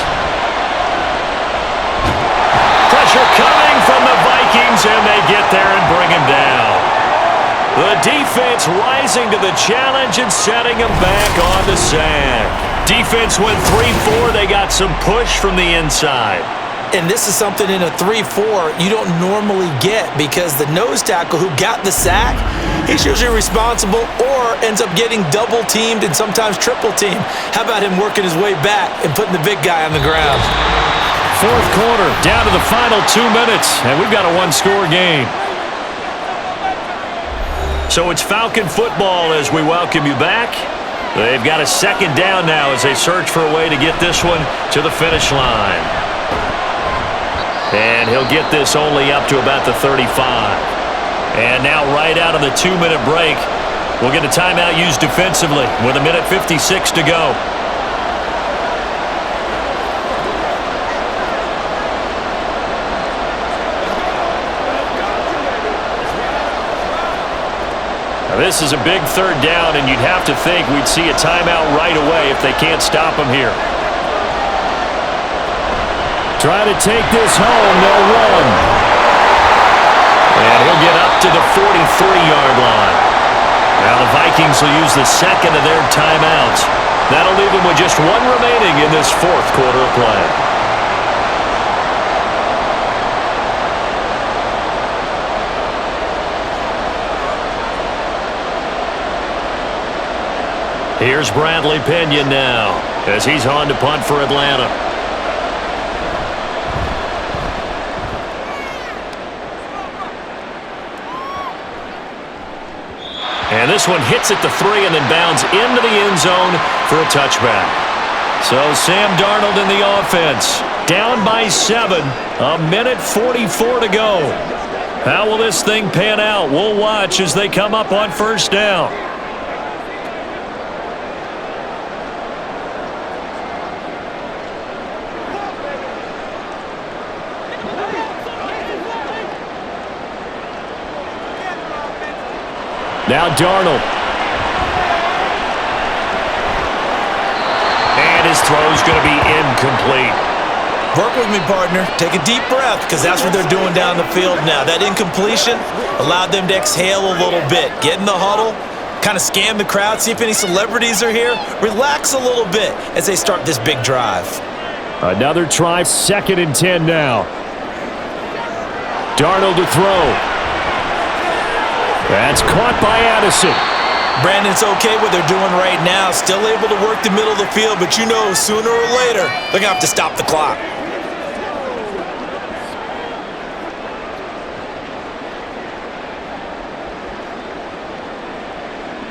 Pressure coming from the Vikings, and they get there and bring him down. The defense rising to the challenge and setting him back on the sack. Defense went 3-4. They got some push from the inside. And this is something in a 3-4 you don't normally get because the nose tackle who got the sack, he's usually responsible or ends up getting double-teamed and sometimes triple-teamed. How about him working his way back and putting the big guy on the ground? 4th quarter, down to the final 2 minutes, and we've got a 1-score game. So it's Falcon football as we welcome you back. They've got a 2nd down now as they search for a way to get this one to the finish line. And he'll get this only up to about the 35. And now right out of the 2-minute break, we'll get a timeout used defensively with 1:56 to go. Now this is a big 3rd down, and you'd have to think we'd see a timeout right away if they can't stop him here. Trying to take this home, they'll run. And he'll get up to the 43-yard line. Now the Vikings will use the 2nd of their timeouts. That'll leave them with just 1 remaining in this 4th quarter of play. Here's Bradley Pinion now as he's on to punt for Atlanta. And this one hits at the 3 and then bounds into the end zone for a touchback. So Sam Darnold in the offense. Down by 7. 1:44 to go. How will this thing pan out? We'll watch as they come up on 1st down. Now Darnold. And his throw's going to be incomplete. Work with me, partner. Take a deep breath because that's what they're doing down the field now. That incompletion allowed them to exhale a little bit. Get in the huddle, kind of scan the crowd, see if any celebrities are here. Relax a little bit as they start this big drive. Another try, 2nd and 10 now. Darnold to throw. That's caught by Addison. Brandon, it's okay what they're doing right now. Still able to work the middle of the field, but you know sooner or later they're going to have to stop the clock.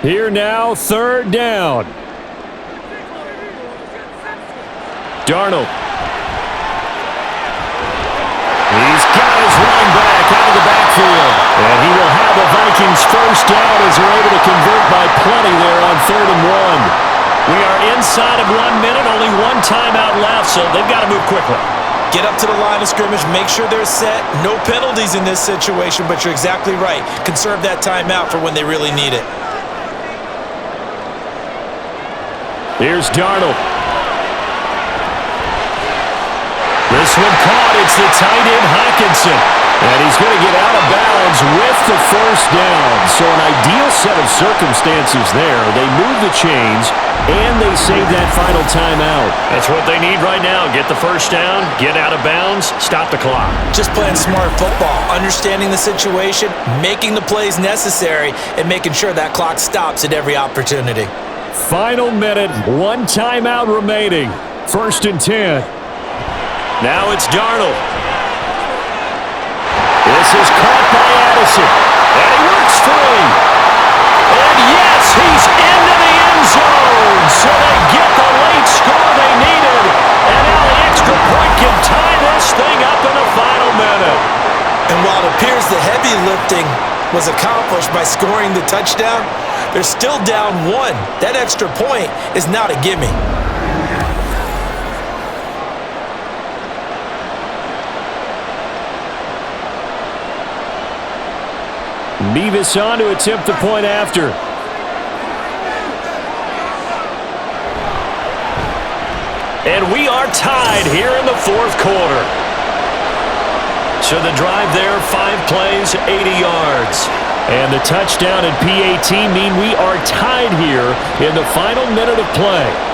Here now, 3rd down. Darnold. He's got his running back out of the backfield. And he will have the Vikings 1st down as they're able to convert by plenty there on 3rd and 1. We are inside of 1 minute, only one timeout left, so they've got to move quickly. Get up to the line of scrimmage, make sure they're set. No penalties in this situation, but you're exactly right. Conserve that timeout for when they really need it. Here's Darnold. This one caught. It's the tight end, Hockenson. And he's going to get out of bounds with the 1st down. So an ideal set of circumstances there. They move the chains, and they save that final timeout. That's what they need right now. Get the 1st down, get out of bounds, stop the clock. Just playing smart football, understanding the situation, making the plays necessary, and making sure that clock stops at every opportunity. Final minute, 1 timeout remaining. 1st and 10. Now it's Darnold. This is caught by Addison. And he works free. And yes, he's into the end zone. So they get the late score they needed. And now the extra point can tie this thing up in the final minute. And while it appears the heavy lifting was accomplished by scoring the touchdown, they're still down 1. That extra point is not a gimme. Nevis on to attempt the point after. And we are tied here in the 4th quarter. So the drive there, 5 plays, 80 yards. And the touchdown and PAT mean we are tied here in the final minute of play.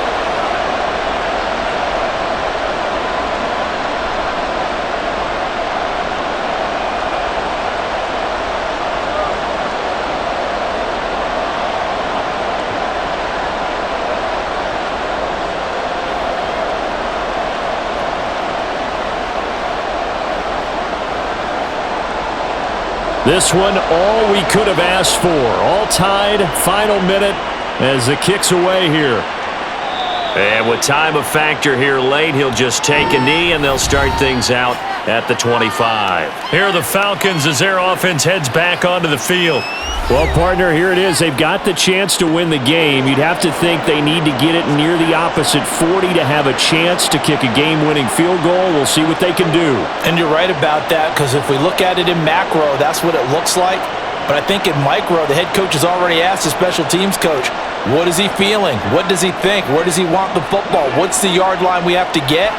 This one, all we could have asked for. All tied, final minute as it kicks away here. And with time a factor here late, he'll just take a knee and they'll start things out at the 25. Here are the Falcons as their offense heads back onto the field. Well, partner, here it is. They've got the chance to win the game. You'd have to think they need to get it near the opposite 40 to have a chance to kick a game-winning field goal. We'll see what they can do. And you're right about that, because if we look at it in macro, that's what it looks like. But I think in micro, the head coach has already asked the special teams coach, what is he feeling? What does he think? Where does he want the football? What's the yard line we have to get?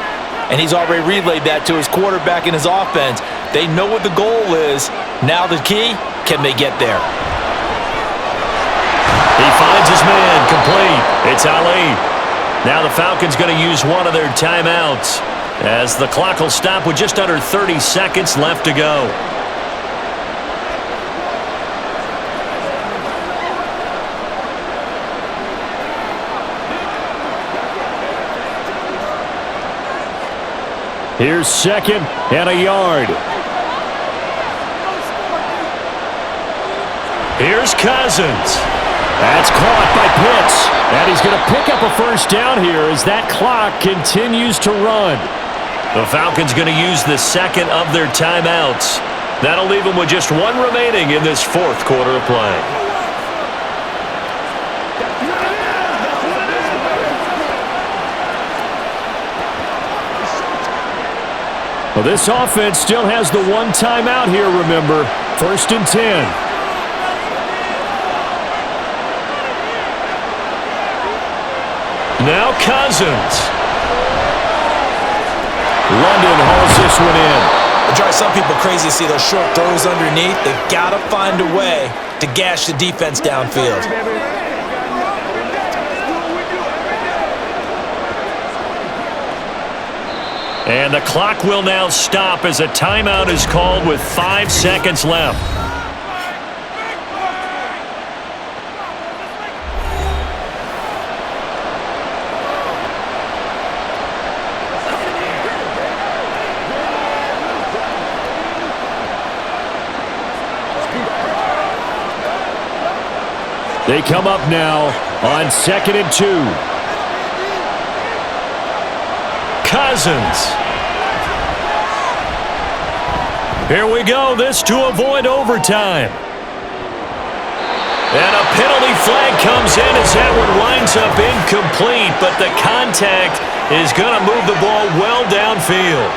And he's already relayed that to his quarterback and his offense. They know what the goal is. Now the key, can they get there? He finds his man, complete. It's Ali. Now the Falcons going to use one of their timeouts as the clock will stop with just under 30 seconds left to go. Here's 2nd and a yard. Here's Cousins. That's caught by Pitts. And he's going to pick up a 1st down here as that clock continues to run. The Falcons going to use the 2nd of their timeouts. That'll leave them with just 1 remaining in this 4th quarter of play. Well, this offense still has the 1 timeout here, remember. 1st and 10. Now Cousins. London hauls this one in. It drives some people crazy to see those short throws underneath. They've got to find a way to gash the defense downfield. And the clock will now stop as a timeout is called with 5 seconds left. They come up now on 2nd and 2. Cousins. Here we go. This to avoid overtime. And a penalty flag comes in as that one winds up incomplete, but the contact is going to move the ball well downfield.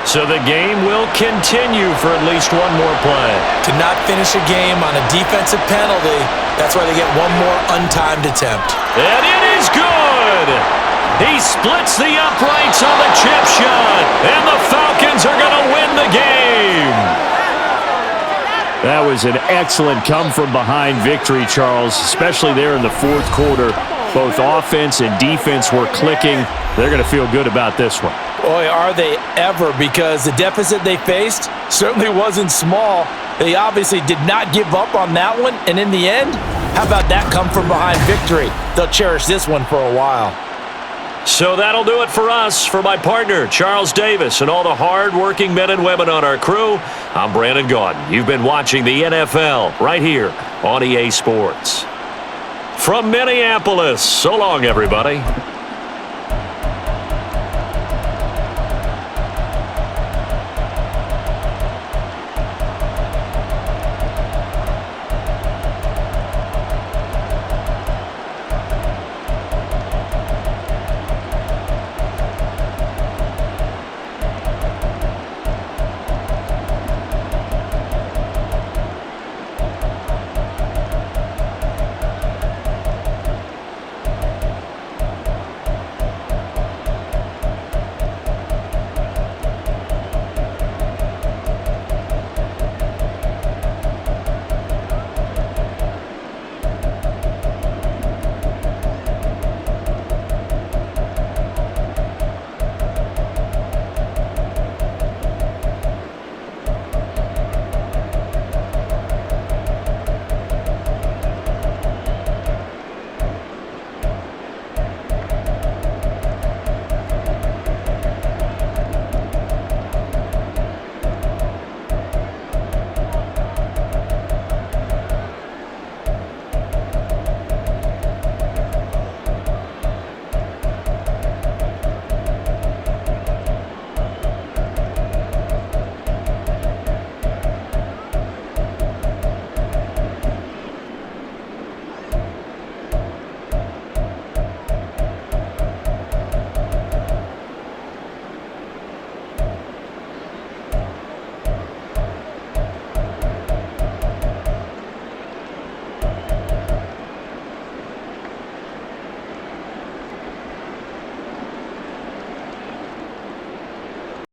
So the game will continue for at least one more play. To not finish a game on a defensive penalty, that's why they get one more untimed attempt. And it is good! He splits the uprights on the chip shot, and the Falcons are going to win the game. That was an excellent come-from-behind victory, Charles, especially there in the fourth quarter. Both offense and defense were clicking. They're going to feel good about this one. Boy, are they ever, because the deficit they faced certainly wasn't small. They obviously did not give up on that one, and in the end, how about that come-from-behind victory? They'll cherish this one for a while. So that'll do it for us. For my partner, Charles Davis, and all the hard-working men and women on our crew, I'm Brandon Gaudin. You've been watching the NFL right here on EA Sports. From Minneapolis, so long, everybody.